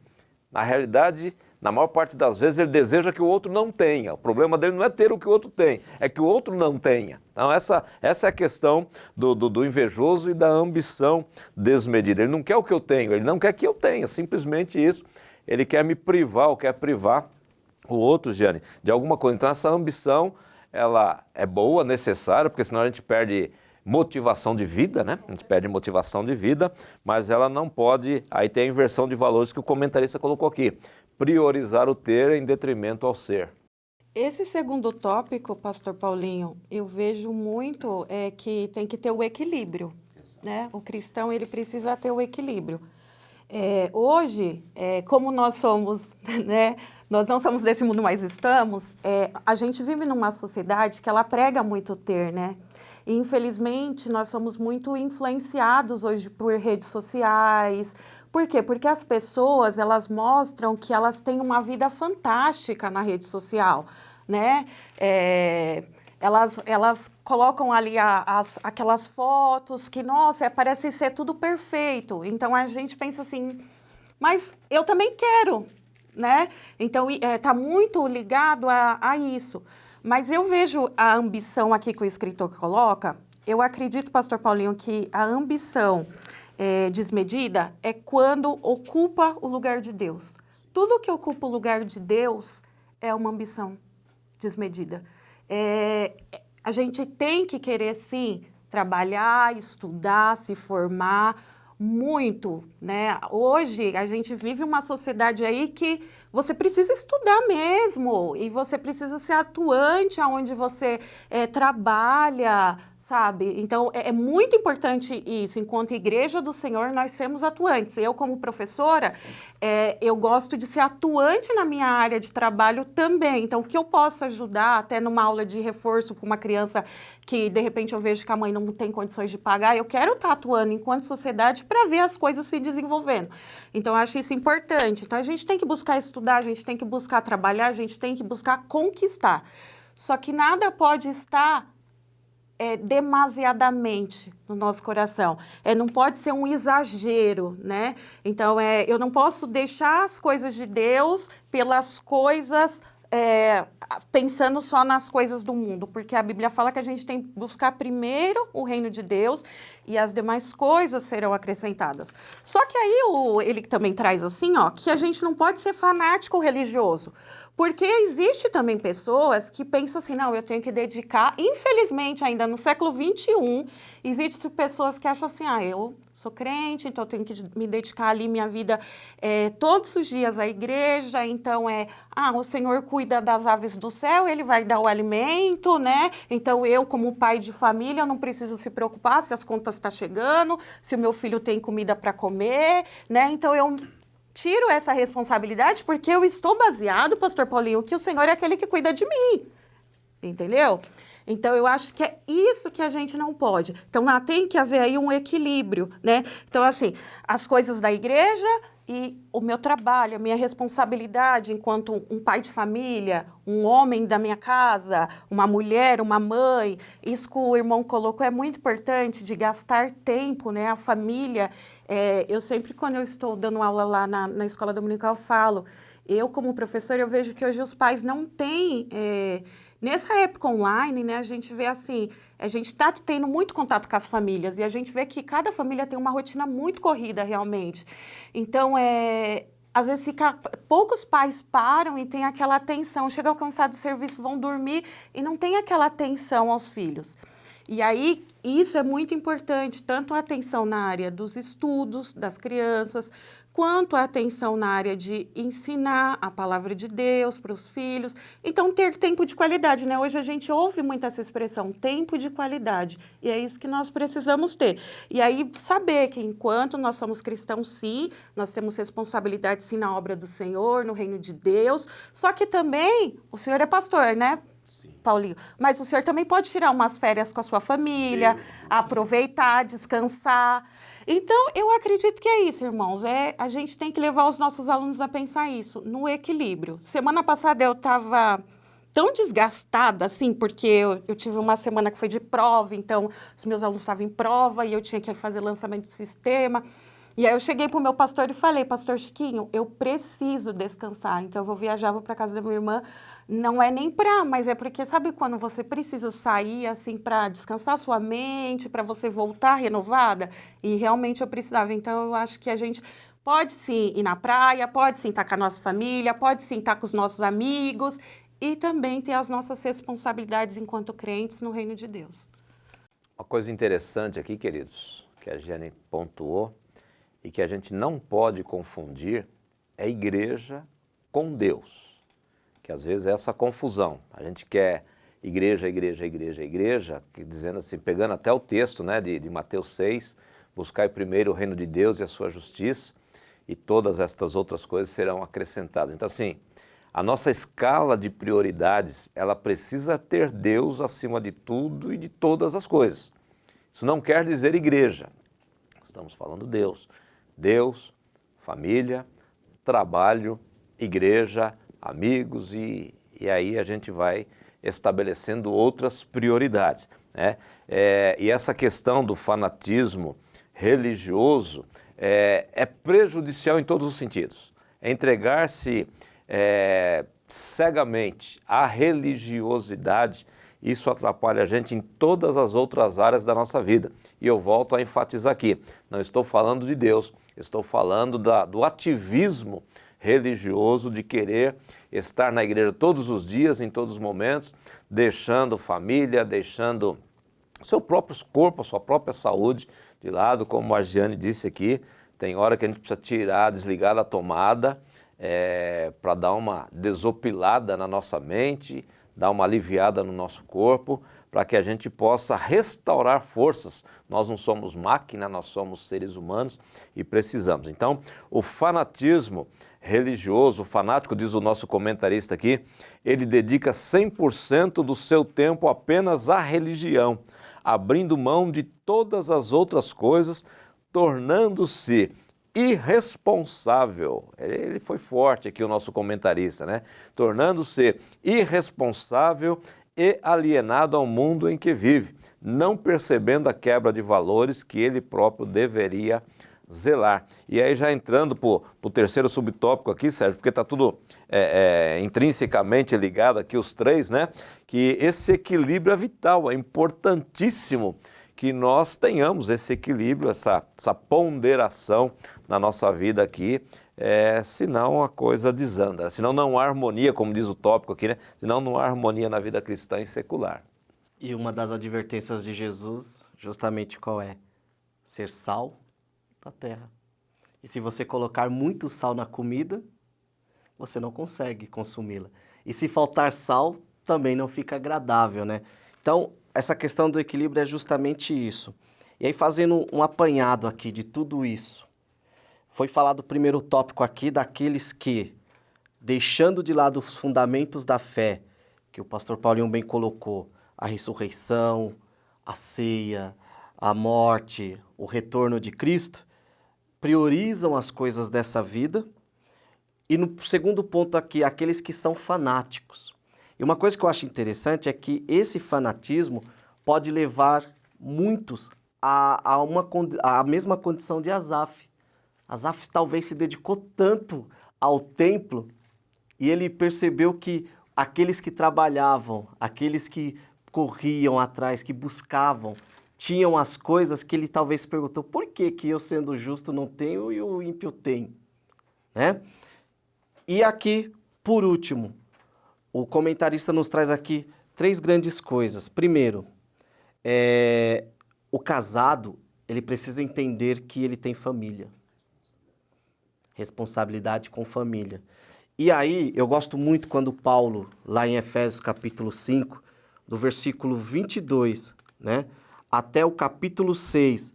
Na realidade, na maior parte das vezes, ele deseja que o outro não tenha. O problema dele não é ter o que o outro tem, é que o outro não tenha. Então, essa é a questão do invejoso e da ambição desmedida. Ele não quer o que eu tenho, ele não quer que eu tenha, simplesmente isso. Ele quer me privar, ou quer privar o outro, Giane, de alguma coisa. Então, essa ambição, ela é boa, necessária, porque senão a gente perde motivação de vida, né? A gente perde motivação de vida, mas ela não pode, aí tem a inversão de valores que o comentarista colocou aqui, priorizar o ter em detrimento ao ser. Esse segundo tópico, pastor Paulinho, eu vejo muito que tem que ter o equilíbrio, né? O cristão, ele precisa ter o equilíbrio. Hoje, como nós somos, né? Nós não somos desse mundo, mas estamos, a gente vive numa sociedade que ela prega muito ter, né? E, infelizmente, nós somos muito influenciados hoje por redes sociais. Por quê? Porque as pessoas, elas mostram que elas têm uma vida fantástica na rede social, né? Elas colocam ali aquelas fotos que, nossa, parece ser tudo perfeito. Então, a gente pensa assim, mas eu também quero, né? Então, está muito ligado a isso. Mas eu vejo a ambição aqui que o escritor coloca, eu acredito, pastor Paulinho, que a ambição desmedida é quando ocupa o lugar de Deus. Tudo que ocupa o lugar de Deus é uma ambição desmedida. A gente tem que querer, sim, trabalhar, estudar, se formar muito, né? Hoje, a gente vive uma sociedade aí que você precisa estudar mesmo e você precisa ser atuante aonde você trabalha, sabe? Então, é muito importante isso. Enquanto igreja do Senhor, nós sermos atuantes. Eu, como professora, eu gosto de ser atuante na minha área de trabalho também. Então, o que eu posso ajudar, até numa aula de reforço para uma criança que, de repente, eu vejo que a mãe não tem condições de pagar, eu quero estar atuando enquanto sociedade para ver as coisas se desenvolvendo. Então, eu acho isso importante. Então, a gente tem que buscar estudar, a gente tem que buscar trabalhar, a gente tem que buscar conquistar. Só que nada pode estar demasiadamente no nosso coração. Não pode ser um exagero, né? Então, eu não posso deixar as coisas de Deus pelas coisas, pensando só nas coisas do mundo, porque a Bíblia fala que a gente tem que buscar primeiro o reino de Deus e as demais coisas serão acrescentadas. Só que aí ele também traz assim, ó, que a gente não pode ser fanático religioso, porque existe também pessoas que pensam assim, não, eu tenho que dedicar, infelizmente ainda no século XXI, existem pessoas que acham assim, eu sou crente, então eu tenho que me dedicar ali minha vida todos os dias à igreja, então o Senhor cuida das aves do céu, Ele vai dar o alimento, né? Então eu, como pai de família, eu não preciso se preocupar se as contas estão chegando, se o meu filho tem comida para comer, né? Então eu tiro essa responsabilidade porque eu estou baseado, pastor Paulinho, que o Senhor é aquele que cuida de mim, entendeu? Então, eu acho que é isso que a gente não pode. Então, tem que haver aí um equilíbrio, né? Então, assim, as coisas da igreja e o meu trabalho, a minha responsabilidade enquanto um pai de família, um homem da minha casa, uma mulher, uma mãe, isso que o irmão colocou é muito importante, de gastar tempo, né? A família, eu sempre, quando eu estou dando aula lá na escola dominical, eu falo, eu como professora, eu vejo que hoje os pais não têm... Nessa época online, né, a gente vê assim, a gente está tendo muito contato com as famílias e a gente vê que cada família tem uma rotina muito corrida realmente. Então, às vezes poucos pais param e tem aquela atenção, chegam cansados do serviço, vão dormir e não tem aquela atenção aos filhos. E aí, isso é muito importante, tanto a atenção na área dos estudos das crianças, quanto a atenção na área de ensinar a palavra de Deus para os filhos. Então, ter tempo de qualidade, né? Hoje a gente ouve muito essa expressão, tempo de qualidade, e é isso que nós precisamos ter. E aí, saber que enquanto nós somos cristãos, sim, nós temos responsabilidade, sim, na obra do Senhor, no reino de Deus, só que também o Senhor é pastor, né? Paulinho, mas o senhor também pode tirar umas férias com a sua família, aproveitar, descansar. Então, eu acredito que é isso, irmãos. A gente tem que levar os nossos alunos a pensar isso, no equilíbrio. Semana passada eu estava tão desgastada, assim, porque eu tive uma semana que foi de prova, então os meus alunos estavam em prova e eu tinha que fazer lançamento do sistema. E aí eu cheguei para o meu pastor e falei, pastor Chiquinho, eu preciso descansar, então eu vou viajar, vou para casa da minha irmã. Não é nem mas é porque, sabe quando você precisa sair, assim, para descansar sua mente, para você voltar renovada? E realmente eu precisava. Então, eu acho que a gente pode sim ir na praia, pode sim estar com a nossa família, pode sim estar com os nossos amigos e também ter as nossas responsabilidades enquanto crentes no reino de Deus. Uma coisa interessante aqui, queridos, que a Jane pontuou e que a gente não pode confundir é igreja com Deus. Que às vezes é essa confusão. A gente quer igreja, dizendo assim, pegando até o texto, né, de Mateus 6, buscai primeiro o reino de Deus e a sua justiça, e todas estas outras coisas serão acrescentadas. Então, assim, a nossa escala de prioridades, ela precisa ter Deus acima de tudo e de todas as coisas. Isso não quer dizer igreja. Estamos falando Deus. Deus, família, trabalho, igreja, amigos, e aí a gente vai estabelecendo outras prioridades, né? E essa questão do fanatismo religioso é prejudicial em todos os sentidos. É entregar-se cegamente à religiosidade, isso atrapalha a gente em todas as outras áreas da nossa vida. E eu volto a enfatizar aqui, não estou falando de Deus, estou falando do ativismo religioso, de querer estar na igreja todos os dias, em todos os momentos, deixando família, deixando seu próprio corpo, a sua própria saúde de lado, como a Giane disse aqui, tem hora que a gente precisa tirar, desligar da tomada, para dar uma desopilada na nossa mente, dar uma aliviada no nosso corpo, para que a gente possa restaurar forças. Nós não somos máquina, nós somos seres humanos e precisamos. Então, o fanatismo religioso, o fanático, diz o nosso comentarista aqui, ele dedica 100% do seu tempo apenas à religião, abrindo mão de todas as outras coisas, tornando-se irresponsável. Ele foi forte aqui, o nosso comentarista, né? Tornando-se irresponsável e alienado ao mundo em que vive, não percebendo a quebra de valores que ele próprio deveria zelar. E aí já entrando para o terceiro subtópico aqui, Sérgio, porque está tudo intrinsecamente ligado aqui os três, né? Que esse equilíbrio é vital, é importantíssimo que nós tenhamos esse equilíbrio, essa ponderação na nossa vida aqui, senão a coisa desanda, senão não há harmonia, como diz o tópico aqui, né? Senão não há harmonia na vida cristã e secular. E uma das advertências de Jesus, justamente qual é? Ser sal da terra. E se você colocar muito sal na comida, você não consegue consumi-la. E se faltar sal, também não fica agradável, né? Então, essa questão do equilíbrio é justamente isso. E aí, fazendo um apanhado aqui de tudo isso, foi falado o primeiro tópico aqui daqueles que, deixando de lado os fundamentos da fé, que o pastor Paulinho bem colocou, a ressurreição, a ceia, a morte, o retorno de Cristo, priorizam as coisas dessa vida. E no segundo ponto aqui, aqueles que são fanáticos. E uma coisa que eu acho interessante é que esse fanatismo pode levar muitos a mesma condição de Asaf. Asaf talvez se dedicou tanto ao templo e ele percebeu que aqueles que trabalhavam, aqueles que corriam atrás, que buscavam, tinham as coisas que ele talvez se perguntou, por que eu sendo justo não tenho e o ímpio tem? Né? E aqui, por último, o comentarista nos traz aqui 3 grandes coisas. Primeiro, o casado, ele precisa entender que ele tem família. Responsabilidade com família. E aí, eu gosto muito quando Paulo, lá em Efésios capítulo 5, do versículo 22, né, até o capítulo 6,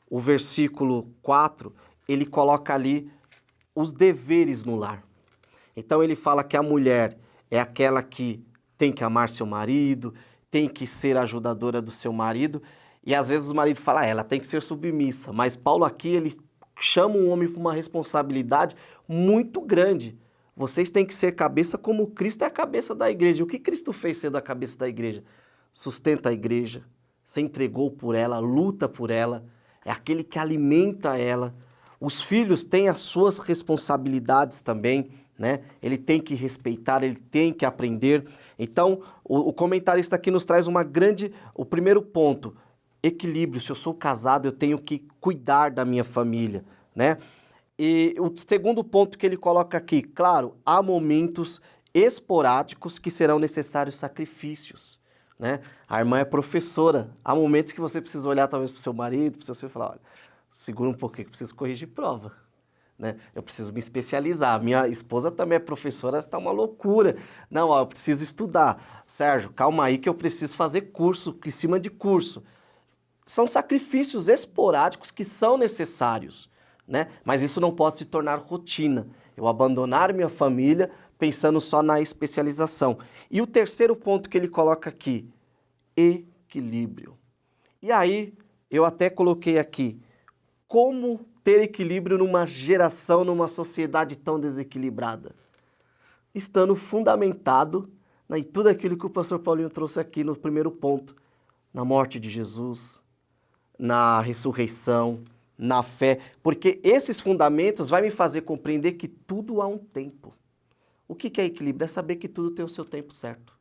o versículo 4, ele coloca ali os deveres no lar. Então, ele fala que a mulher é aquela que tem que amar seu marido, tem que ser ajudadora do seu marido, e às vezes o marido fala, ela tem que ser submissa, mas Paulo aqui, ele chama um homem para uma responsabilidade muito grande. Vocês têm que ser cabeça como Cristo é a cabeça da igreja. E o que Cristo fez sendo a cabeça da igreja? Sustenta a igreja, se entregou por ela, luta por ela, é aquele que alimenta ela. Os filhos têm as suas responsabilidades também, né? Ele tem que respeitar, ele tem que aprender. Então, o comentarista aqui nos traz o primeiro ponto, equilíbrio. Se eu sou casado, eu tenho que cuidar da minha família, né? E o segundo ponto que ele coloca aqui, claro, há momentos esporádicos que serão necessários sacrifícios, né? A irmã é professora, há momentos que você precisa olhar talvez para o seu marido, para o seu filho e falar, olha, segura um pouquinho que eu preciso corrigir prova, né? Eu preciso me especializar, minha esposa também é professora, está uma loucura. Não, ó, eu preciso estudar. Sérgio, calma aí que eu preciso fazer curso, em cima de curso. São sacrifícios esporádicos que são necessários, né? Mas isso não pode se tornar rotina. Eu abandonar minha família pensando só na especialização. E o terceiro ponto que ele coloca aqui, equilíbrio. E aí, eu até coloquei aqui, como ter equilíbrio numa geração, numa sociedade tão desequilibrada? Estando fundamentado em tudo aquilo que o pastor Paulinho trouxe aqui no primeiro ponto, na morte de Jesus, na ressurreição, na fé, porque esses fundamentos vai me fazer compreender que tudo há um tempo. O que é equilíbrio? É saber que tudo tem o seu tempo certo.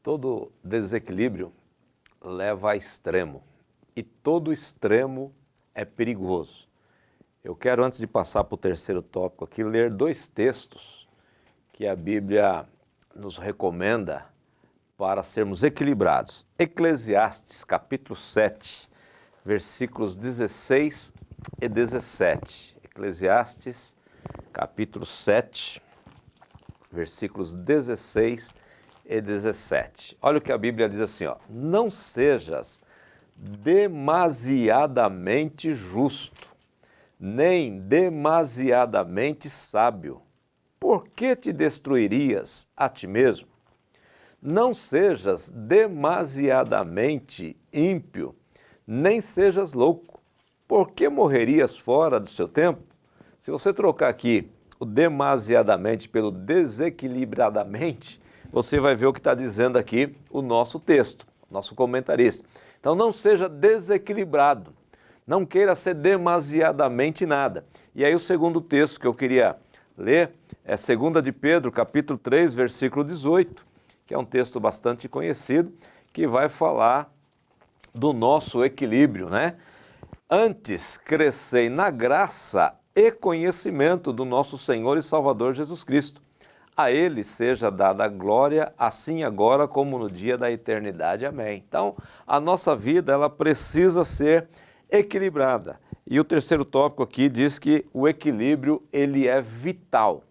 Todo desequilíbrio leva a extremo, e todo extremo é perigoso. Eu quero, antes de passar para o terceiro tópico aqui, ler 2 textos que a Bíblia nos recomenda para sermos equilibrados. Eclesiastes, capítulo 7, versículos 16 e 17. Eclesiastes, capítulo 7, versículos 16 e 17. Olha o que a Bíblia diz assim, ó, não sejas demasiadamente justo, nem demasiadamente sábio. Por que te destruirias a ti mesmo? Não sejas demasiadamente ímpio, nem sejas louco. Por que morrerias fora do seu tempo? Se você trocar aqui o demasiadamente pelo desequilibradamente, você vai ver o que está dizendo aqui o nosso texto, nosso comentarista. Então não seja desequilibrado, não queira ser demasiadamente nada. E aí o segundo texto que eu queria ler é 2 de Pedro, capítulo 3, versículo 18, que é um texto bastante conhecido, que vai falar do nosso equilíbrio, né? Antes crescei na graça e conhecimento do nosso Senhor e Salvador Jesus Cristo. A Ele seja dada a glória, assim agora como no dia da eternidade. Amém. Então, a nossa vida, ela precisa ser equilibrada. E o terceiro tópico aqui diz que o equilíbrio, ele é vital.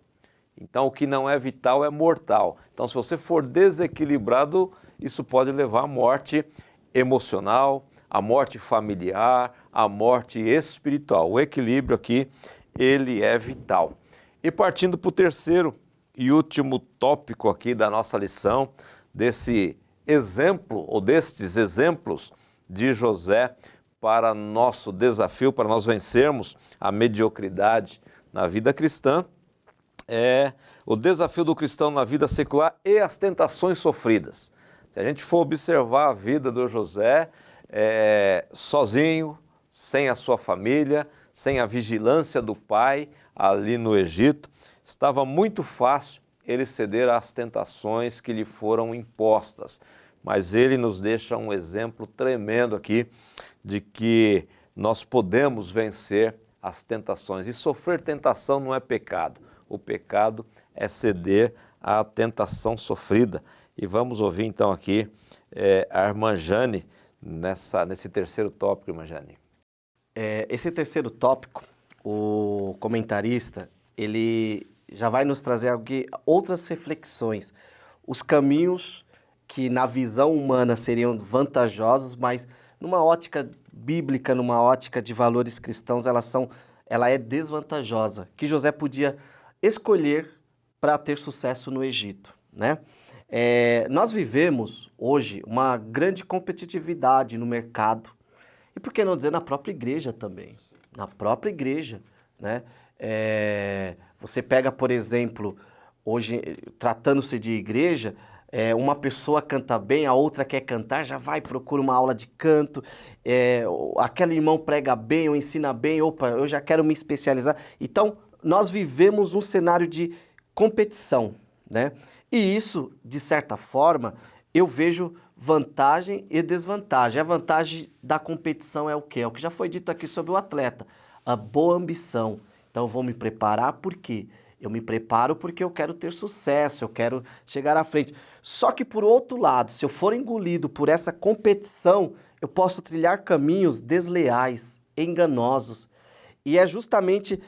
Então, o que não é vital é mortal. Então, se você for desequilibrado, isso pode levar à morte emocional, à morte familiar, à morte espiritual. O equilíbrio aqui, ele é vital. E partindo para o terceiro e último tópico aqui da nossa lição, desse exemplo, ou destes exemplos de José para nosso desafio, para nós vencermos a mediocridade na vida cristã, é o desafio do cristão na vida secular e as tentações sofridas. Se a gente for observar a vida do José, sozinho, sem a sua família, sem a vigilância do pai ali no Egito, estava muito fácil ele ceder às tentações que lhe foram impostas. Mas ele nos deixa um exemplo tremendo aqui de que nós podemos vencer as tentações. E sofrer tentação não é pecado. O pecado é ceder à tentação sofrida. E vamos ouvir então aqui a irmã Jane nesse terceiro tópico, irmã Jane. Esse terceiro tópico, o comentarista, ele já vai nos trazer aqui outras reflexões. Os caminhos que na visão humana seriam vantajosos, mas numa ótica bíblica, numa ótica de valores cristãos, ela é desvantajosa, que José podia escolher para ter sucesso no Egito, né? Nós vivemos hoje uma grande competitividade no mercado, e por que não dizer na própria igreja também, na própria igreja, né? Você pega, por exemplo, hoje, tratando-se de igreja, uma pessoa canta bem, a outra quer cantar, já vai, procura uma aula de canto, aquele irmão prega bem ou ensina bem, opa, eu já quero me especializar. Então, nós vivemos um cenário de competição, né? E isso, de certa forma, eu vejo vantagem e desvantagem. A vantagem da competição é o quê? É o que já foi dito aqui sobre o atleta, a boa ambição. Então, eu vou me preparar por quê? Eu me preparo porque eu quero ter sucesso, eu quero chegar à frente. Só que, por outro lado, se eu for engolido por essa competição, eu posso trilhar caminhos desleais, enganosos. E é justamente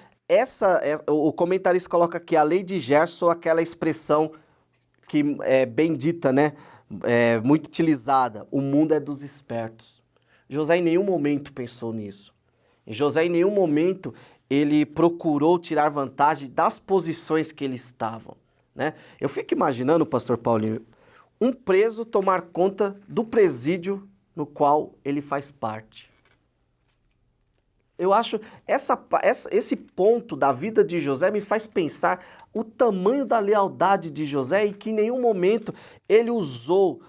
o comentarista coloca aqui a lei de Gerson, aquela expressão que é bem dita, né? Muito utilizada. O mundo é dos espertos. José em nenhum momento pensou nisso. José em nenhum momento ele procurou tirar vantagem das posições que ele estava, né? Eu fico imaginando, pastor Paulinho, um preso tomar conta do presídio no qual ele faz parte. Eu acho esse ponto da vida de José me faz pensar o tamanho da lealdade de José e que em nenhum momento ele usou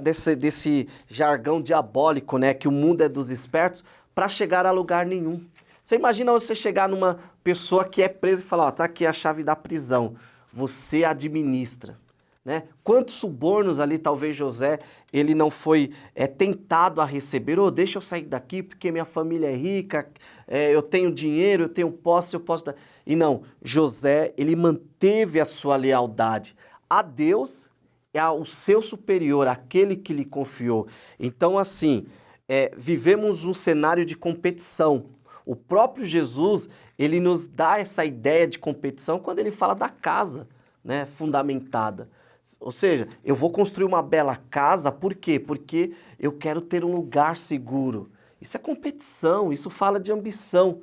desse jargão diabólico, né, que o mundo é dos espertos, para chegar a lugar nenhum. Você imagina você chegar numa pessoa que é presa e falar, ó, tá aqui a chave da prisão, você administra, né? Quantos subornos ali talvez José, ele não foi tentado a receber, deixa eu sair daqui porque minha família é rica, eu tenho dinheiro, eu tenho posse, eu posso dar... E não, José, ele manteve a sua lealdade a Deus e ao seu superior, aquele que lhe confiou. Então, assim, vivemos um cenário de competição. O próprio Jesus, ele nos dá essa ideia de competição quando ele fala da casa, né, fundamentada. Ou seja, eu vou construir uma bela casa, por quê? Porque eu quero ter um lugar seguro. Isso é competição, isso fala de ambição.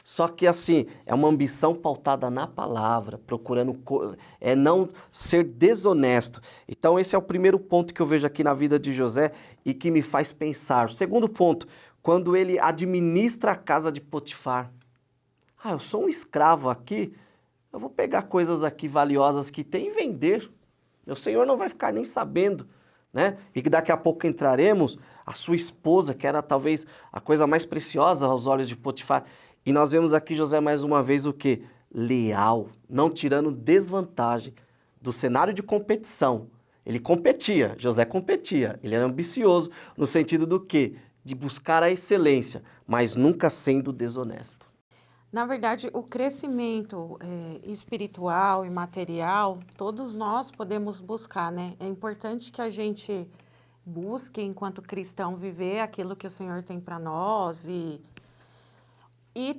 Só que assim, é uma ambição pautada na palavra, procurando não ser desonesto. Então esse é o primeiro ponto que eu vejo aqui na vida de José e que me faz pensar. O segundo ponto, quando ele administra a casa de Potifar. Eu sou um escravo aqui, eu vou pegar coisas aqui valiosas que tem e vender. O Senhor não vai ficar nem sabendo, né? E que daqui a pouco entraremos, a sua esposa, que era talvez a coisa mais preciosa aos olhos de Potifar. E nós vemos aqui José mais uma vez o quê? Leal, não tirando desvantagem do cenário de competição. Ele competia, José competia, ele era ambicioso no sentido do quê? De buscar a excelência, mas nunca sendo desonesto. Na verdade, o crescimento espiritual e material, todos nós podemos buscar, né? É importante que a gente busque, enquanto cristão, viver aquilo que o Senhor tem para nós e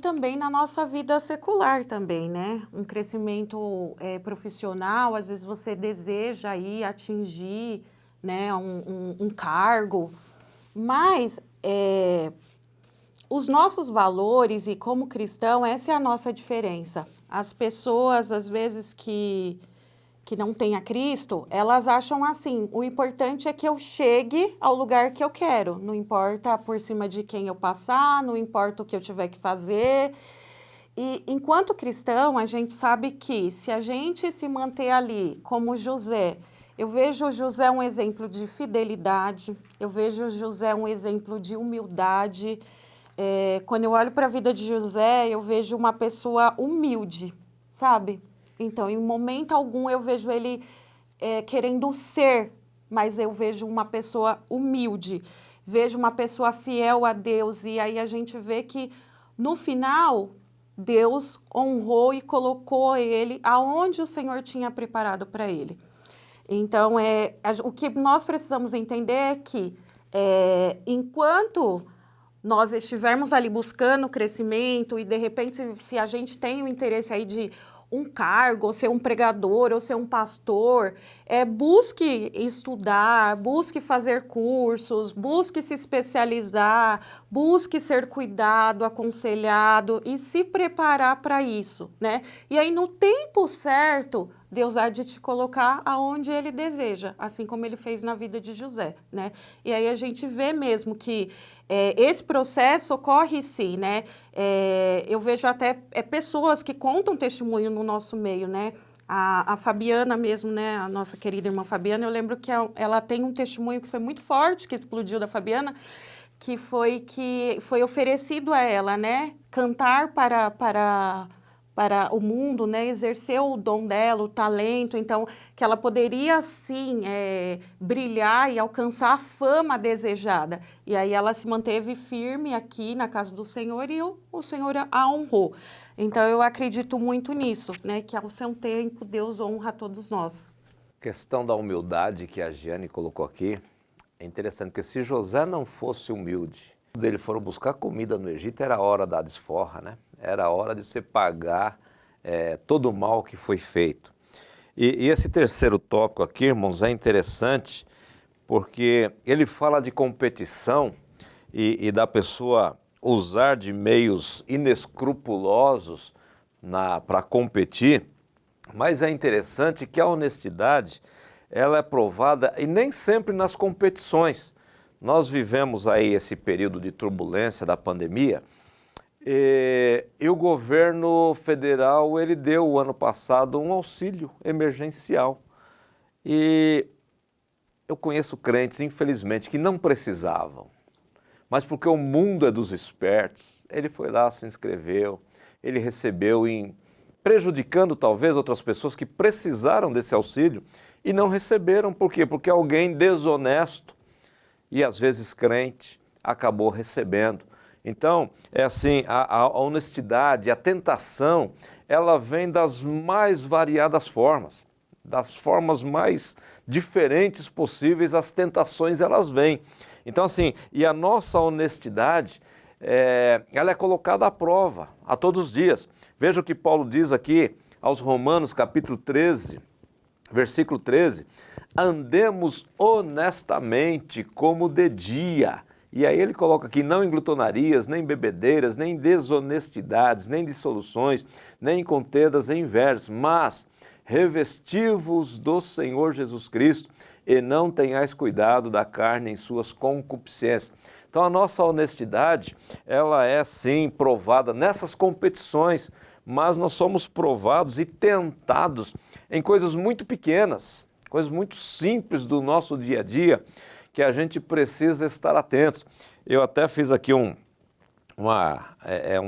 também na nossa vida secular também, né? Um crescimento profissional, às vezes você deseja ir atingir, né, um cargo, mas os nossos valores e como cristão, essa é a nossa diferença. As pessoas, às vezes, que não têm a Cristo, elas acham assim, o importante é que eu chegue ao lugar que eu quero, não importa por cima de quem eu passar, não importa o que eu tiver que fazer. E enquanto cristão, a gente sabe que se a gente se manter ali como José, eu vejo José um exemplo de fidelidade, eu vejo José um exemplo de humildade. Quando eu olho para a vida de José, eu vejo uma pessoa humilde, sabe? Então, em momento algum, eu vejo ele querendo ser, mas eu vejo uma pessoa humilde, vejo uma pessoa fiel a Deus, e aí a gente vê que, no final, Deus honrou e colocou ele aonde o Senhor tinha preparado para ele. Então, o que nós precisamos entender é que, enquanto nós estivermos ali buscando crescimento e, de repente, se a gente tem o interesse aí de um cargo, ou ser um pregador, ou ser um pastor, busque estudar, busque fazer cursos, busque se especializar, busque ser cuidado, aconselhado e se preparar para isso, né? E aí, no tempo certo, Deus há de te colocar aonde Ele deseja, assim como Ele fez na vida de José, né? E aí a gente vê mesmo que esse processo ocorre sim, né? Eu vejo até pessoas que contam testemunho no nosso meio, né? A Fabiana mesmo, né? A nossa querida irmã Fabiana, eu lembro que ela tem um testemunho que foi muito forte, que explodiu da Fabiana, que foi oferecido a ela, né? Cantar para o mundo, né, exercer o dom dela, o talento, então, que ela poderia, sim, brilhar e alcançar a fama desejada. E aí ela se manteve firme aqui na casa do Senhor e o Senhor a honrou. Então, eu acredito muito nisso, né, que ao seu tempo Deus honra a todos nós. A questão da humildade que a Giane colocou aqui é interessante, porque se José não fosse humilde, quando eles foram buscar comida no Egito, era a hora da desforra, né? Era a hora de você pagar todo o mal que foi feito. E esse terceiro tópico aqui, irmãos, é interessante porque ele fala de competição e da pessoa usar de meios inescrupulosos para competir, mas é interessante que a honestidade ela é provada e nem sempre nas competições. Nós vivemos aí esse período de turbulência da pandemia e o governo federal ele deu o ano passado um auxílio emergencial. E eu conheço crentes, infelizmente, que não precisavam, mas porque o mundo é dos espertos, ele foi lá, se inscreveu, ele recebeu prejudicando talvez outras pessoas que precisaram desse auxílio e não receberam. Por quê? Porque alguém desonesto e às vezes crente acabou recebendo. Então, é assim, a honestidade, a tentação, ela vem das mais variadas formas, das formas mais diferentes possíveis, as tentações elas vêm. Então, assim, e a nossa honestidade, ela é colocada à prova a todos os dias. Veja o que Paulo diz aqui aos Romanos, capítulo 13, versículo 13, andemos honestamente como de dia. E aí ele coloca aqui, não em glutonarias, nem bebedeiras, nem desonestidades, nem dissoluções, nem contendas, nem invejas, mas revesti-vos do Senhor Jesus Cristo e não tenhais cuidado da carne em suas concupiscências. Então a nossa honestidade, ela é sim provada nessas competições, mas nós somos provados e tentados em coisas muito pequenas, coisas muito simples do nosso dia a dia que a gente precisa estar atentos. Eu até fiz aqui um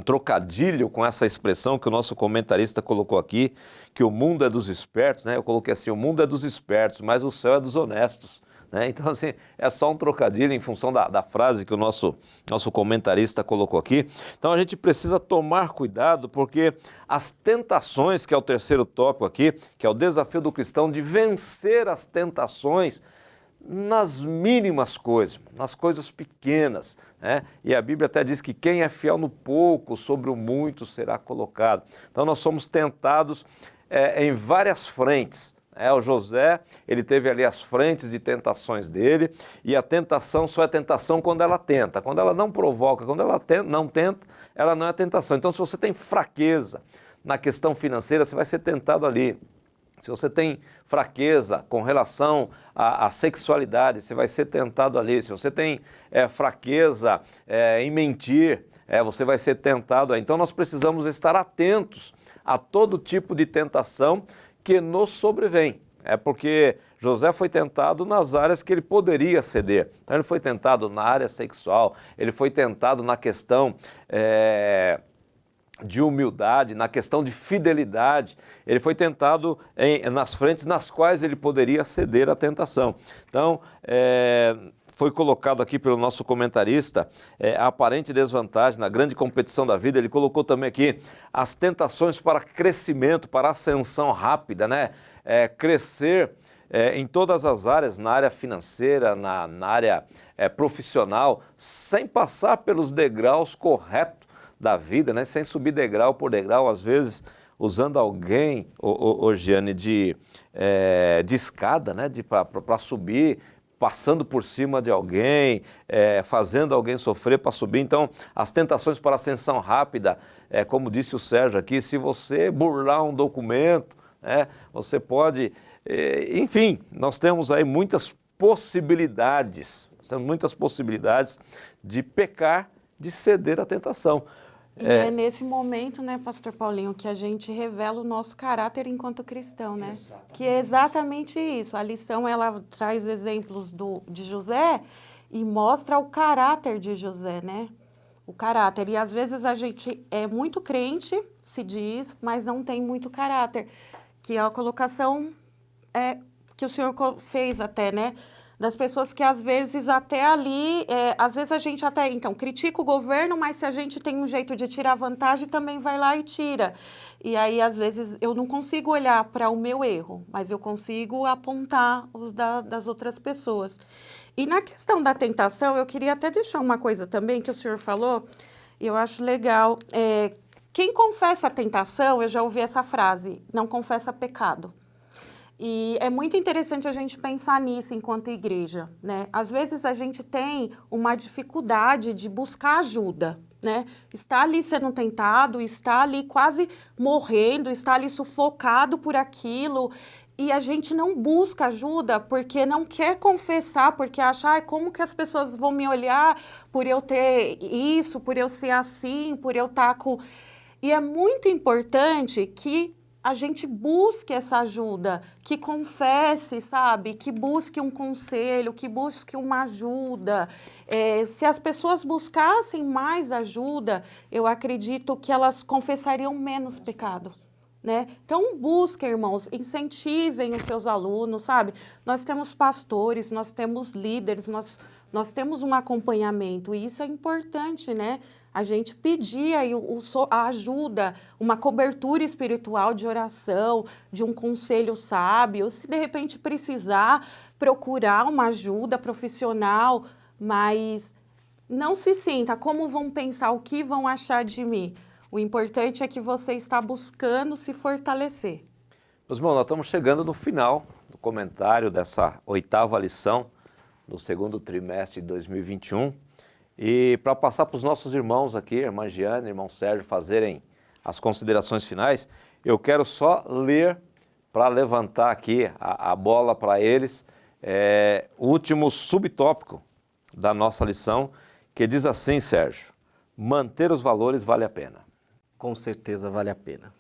trocadilho com essa expressão que o nosso comentarista colocou aqui, que o mundo é dos espertos, né? Eu coloquei assim, o mundo é dos espertos, mas o céu é dos honestos. Né? Então, assim, é só um trocadilho em função da frase que o nosso comentarista colocou aqui. Então, a gente precisa tomar cuidado, porque as tentações, que é o terceiro tópico aqui, que é o desafio do cristão de vencer as tentações nas mínimas coisas, nas coisas pequenas, né? E a Bíblia até diz que quem é fiel no pouco, sobre o muito será colocado. Então, nós somos tentados em várias frentes. O José, ele teve ali as frentes de tentações dele, e a tentação só é tentação quando ela tenta. Quando ela não provoca, quando ela não tenta, ela não é tentação. Então, se você tem fraqueza na questão financeira, você vai ser tentado ali. Se você tem fraqueza com relação à sexualidade, você vai ser tentado ali. Se você tem fraqueza em mentir, você vai ser tentado aí. Então, nós precisamos estar atentos a todo tipo de tentação que nos sobrevém. Porque José foi tentado nas áreas que ele poderia ceder. Então, ele foi tentado na área sexual, ele foi tentado na questão de humildade, na questão de fidelidade. Ele foi tentado nas frentes nas quais ele poderia ceder à tentação. Então, foi colocado aqui pelo nosso comentarista a aparente desvantagem na grande competição da vida. Ele colocou também aqui as tentações para crescimento, para ascensão rápida, né? Crescer em todas as áreas, na área financeira, na área profissional, sem passar pelos degraus corretos da vida, né? Sem subir degrau por degrau, às vezes usando alguém, Giane, de escada, né? Para subir, passando por cima de alguém, fazendo alguém sofrer para subir. Então, as tentações para ascensão rápida, como disse o Sérgio aqui, se você burlar um documento, você pode... enfim, nós temos aí muitas possibilidades de pecar, de ceder à tentação. E é nesse momento, né, Pastor Paulinho, que a gente revela o nosso caráter enquanto cristão, né? Exatamente. Que é exatamente isso. A lição, ela traz exemplos de José e mostra o caráter de José, né? O caráter. E às vezes a gente é muito crente, se diz, mas não tem muito caráter. Que é a colocação que o senhor fez até, né? Das pessoas que às vezes até ali, às vezes a gente até, então, critica o governo, mas se a gente tem um jeito de tirar vantagem, também vai lá e tira. E aí, às vezes, eu não consigo olhar para o meu erro, mas eu consigo apontar os das outras pessoas. E na questão da tentação, eu queria até deixar uma coisa também que o senhor falou, e eu acho legal. Quem confessa a tentação, eu já ouvi essa frase, não confessa pecado. E é muito interessante a gente pensar nisso enquanto igreja, né? Às vezes a gente tem uma dificuldade de buscar ajuda, né? Está ali sendo tentado, está ali quase morrendo, está ali sufocado por aquilo, e a gente não busca ajuda porque não quer confessar, porque acha, como que as pessoas vão me olhar por eu ter isso, por eu ser assim, por eu estar com... E é muito importante que a gente busque essa ajuda, que confesse, sabe? Que busque um conselho, que busque uma ajuda. Se as pessoas buscassem mais ajuda, eu acredito que elas confessariam menos pecado, né? Então, busquem, irmãos, incentivem os seus alunos, sabe? Nós temos pastores, nós temos líderes, nós temos um acompanhamento, e isso é importante, né? A gente pedir aí a ajuda, uma cobertura espiritual de oração, de um conselho sábio, se de repente precisar, procurar uma ajuda profissional, mas não se sinta, como vão pensar, o que vão achar de mim? O importante é que você está buscando se fortalecer. Meus irmãos, nós estamos chegando no final do comentário dessa 8ª lição do segundo trimestre de 2021. E para passar para os nossos irmãos aqui, irmã Giane, irmão Sérgio, fazerem as considerações finais, eu quero só ler, para levantar aqui a bola para eles, o último subtópico da nossa lição, que diz assim, Sérgio: manter os valores vale a pena. Com certeza vale a pena.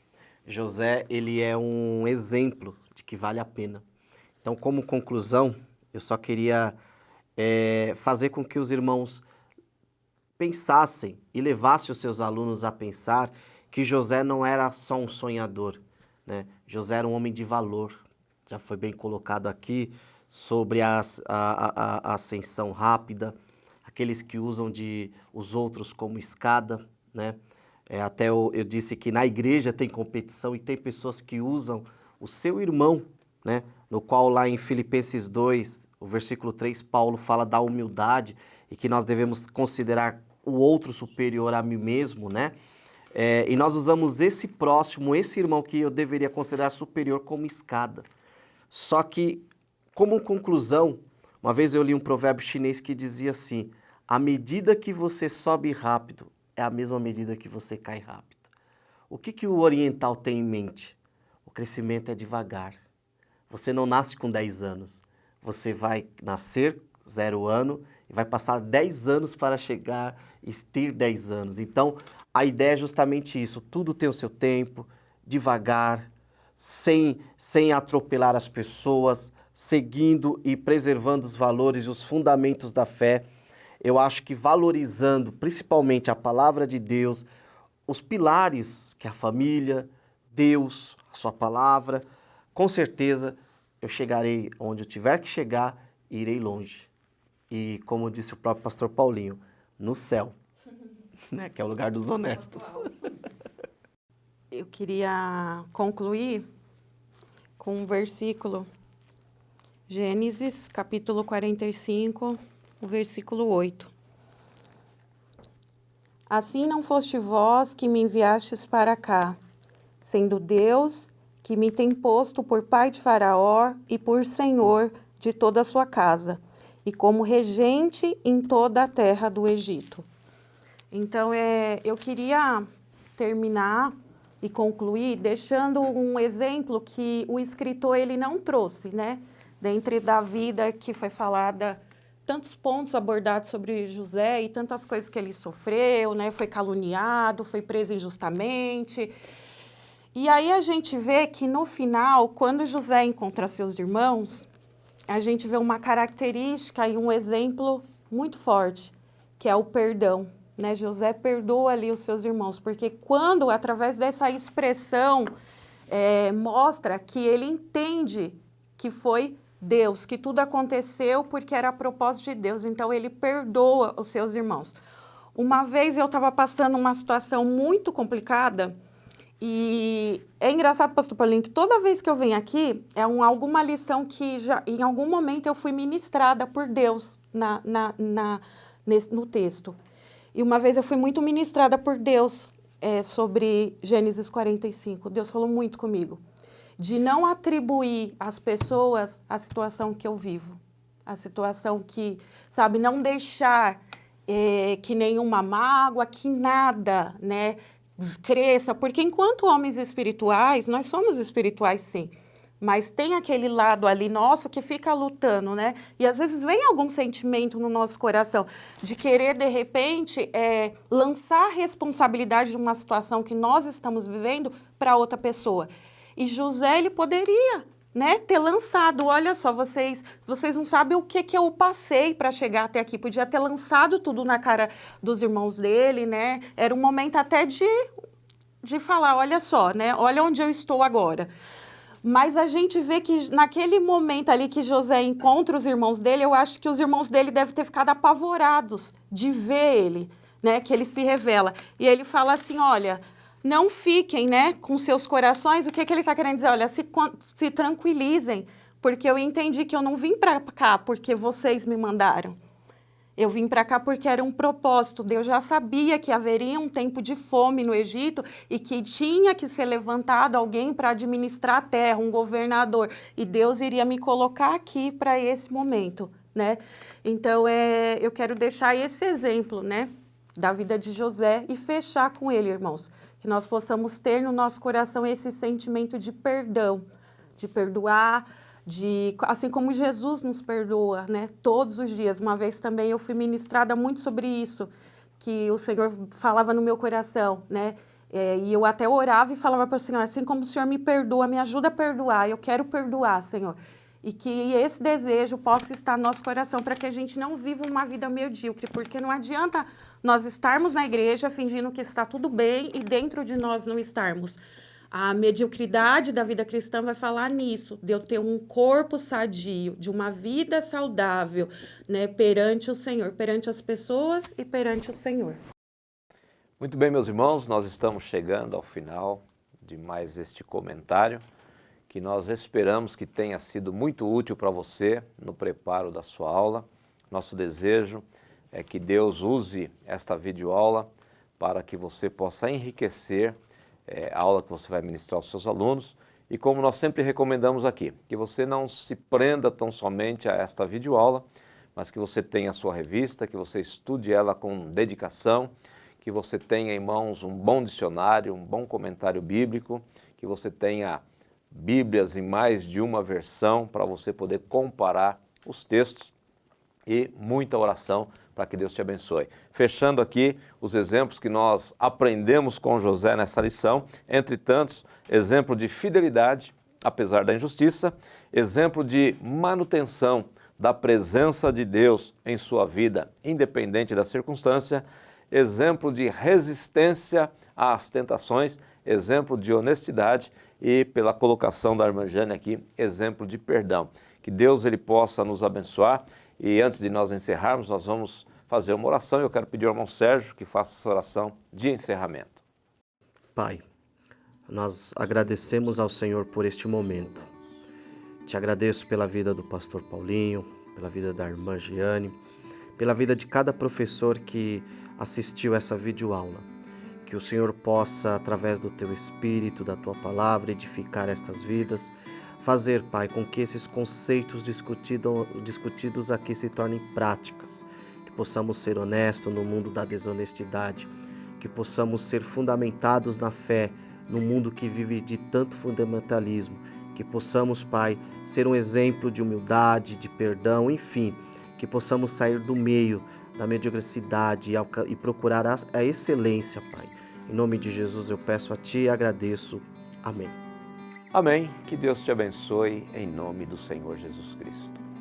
José, ele é um exemplo de que vale a pena. Então, como conclusão, eu só queria fazer com que os irmãos pensassem e levassem os seus alunos a pensar que José não era só um sonhador, né? José era um homem de valor. Já foi bem colocado aqui sobre a ascensão rápida, aqueles que usam os outros como escada, né? Até eu disse que na igreja tem competição e tem pessoas que usam o seu irmão, né? No qual lá em Filipenses 2, o versículo 3, Paulo fala da humildade e que nós devemos considerar o outro superior a mim mesmo, né? E nós usamos esse próximo, esse irmão que eu deveria considerar superior como escada. Só que, como conclusão, uma vez eu li um provérbio chinês que dizia assim: à medida que você sobe rápido, é a mesma medida que você cai rápido. O que o oriental tem em mente? O crescimento é devagar. Você não nasce com 10 anos. Você vai nascer 0 ano e vai passar 10 anos para chegar e ter 10 anos. Então, a ideia é justamente isso. Tudo tem o seu tempo, devagar, sem atropelar as pessoas, seguindo e preservando os valores e os fundamentos da fé. Eu acho que valorizando principalmente a palavra de Deus, os pilares que é a família, Deus, a sua palavra, com certeza eu chegarei onde eu tiver que chegar e irei longe. E como disse o próprio pastor Paulinho, no céu, né, que é o lugar dos honestos. Eu queria concluir com um versículo, Gênesis, capítulo 45, o versículo 8. Assim não foste vós que me enviastes para cá, sendo Deus que me tem posto por pai de Faraó e por senhor de toda a sua casa, e como regente em toda a terra do Egito. Então, eu queria terminar e concluir deixando um exemplo que o escritor ele não trouxe, né? Dentro da vida que foi falada, tantos pontos abordados sobre José e tantas coisas que ele sofreu, né? Foi caluniado, foi preso injustamente. E aí a gente vê que no final, quando José encontra seus irmãos, a gente vê uma característica e um exemplo muito forte, que é o perdão. Né? José perdoa ali os seus irmãos, porque quando, através dessa expressão, mostra que ele entende que foi Deus, que tudo aconteceu porque era a propósito de Deus, então ele perdoa os seus irmãos. Uma vez eu estava passando uma situação muito complicada, e é engraçado, pastor Paulinho, que toda vez que eu venho aqui, alguma lição que já, em algum momento eu fui ministrada por Deus no texto. E uma vez eu fui muito ministrada por Deus sobre Gênesis 45. Deus falou muito comigo. De não atribuir às pessoas a situação que eu vivo. A situação que, sabe, não deixar que nenhuma mágoa, que nada, né, cresça. Porque enquanto homens espirituais, nós somos espirituais sim. Mas tem aquele lado ali nosso que fica lutando, né? E às vezes vem algum sentimento no nosso coração de querer, de repente, lançar a responsabilidade de uma situação que nós estamos vivendo para outra pessoa. E José, ele poderia, né, ter lançado, olha só, vocês não sabem o que eu passei para chegar até aqui. Podia ter lançado tudo na cara dos irmãos dele, né? Era um momento até de falar, olha só, né? Olha onde eu estou agora. Mas a gente vê que naquele momento ali que José encontra os irmãos dele, eu acho que os irmãos dele devem ter ficado apavorados de ver ele, né? Que ele se revela. E ele fala assim, olha, não fiquem, né, com seus corações. O que ele está querendo dizer? Olha, se tranquilizem, porque eu entendi que eu não vim para cá porque vocês me mandaram. Eu vim para cá porque era um propósito. Deus já sabia que haveria um tempo de fome no Egito e que tinha que ser levantado alguém para administrar a terra, um governador. E Deus iria me colocar aqui para esse momento, né? Então, eu quero deixar esse exemplo, né, da vida de José e fechar com ele, irmãos. Que nós possamos ter no nosso coração esse sentimento de perdão, de perdoar, assim como Jesus nos perdoa, né, todos os dias. Uma vez também eu fui ministrada muito sobre isso, que o Senhor falava no meu coração, né, e eu até orava e falava para o Senhor, assim como o Senhor me perdoa, me ajuda a perdoar, eu quero perdoar, Senhor. e que esse desejo possa estar no nosso coração para que a gente não viva uma vida medíocre, porque não adianta nós estarmos na igreja fingindo que está tudo bem e dentro de nós não estarmos. A mediocridade da vida cristã vai falar nisso, de eu ter um corpo sadio, de uma vida saudável, né, perante o Senhor, perante as pessoas e perante o Senhor. Muito bem, meus irmãos, nós estamos chegando ao final de mais este comentário, que nós esperamos que tenha sido muito útil para você no preparo da sua aula. Nosso desejo é que Deus use esta videoaula para que você possa enriquecer a aula que você vai ministrar aos seus alunos. E como nós sempre recomendamos aqui, que você não se prenda tão somente a esta videoaula, mas que você tenha a sua revista, que você estude ela com dedicação, que você tenha em mãos um bom dicionário, um bom comentário bíblico, que você tenha Bíblias em mais de uma versão para você poder comparar os textos e muita oração para que Deus te abençoe. Fechando aqui os exemplos que nós aprendemos com José nessa lição, entre tantos, exemplo de fidelidade, apesar da injustiça, exemplo de manutenção da presença de Deus em sua vida, independente da circunstância, exemplo de resistência às tentações, exemplo de honestidade e, pela colocação da irmã Jane aqui, exemplo de perdão. Que Deus ele possa nos abençoar. E antes de nós encerrarmos, nós vamos fazer uma oração. Eu quero pedir ao irmão Sérgio que faça essa oração de encerramento. Pai, nós agradecemos ao Senhor por este momento. Te agradeço pela vida do pastor Paulinho, pela vida da irmã Giane, pela vida de cada professor que assistiu essa videoaula. Que o Senhor possa, através do Teu Espírito, da Tua Palavra, edificar estas vidas, fazer, Pai, com que esses conceitos discutidos aqui se tornem práticas, que possamos ser honestos no mundo da desonestidade, que possamos ser fundamentados na fé, no mundo que vive de tanto fundamentalismo, que possamos, Pai, ser um exemplo de humildade, de perdão, enfim, que possamos sair do meio da mediocridade e procurar a excelência, Pai. Em nome de Jesus eu peço a Ti e agradeço. Amém. Amém. Que Deus te abençoe em nome do Senhor Jesus Cristo.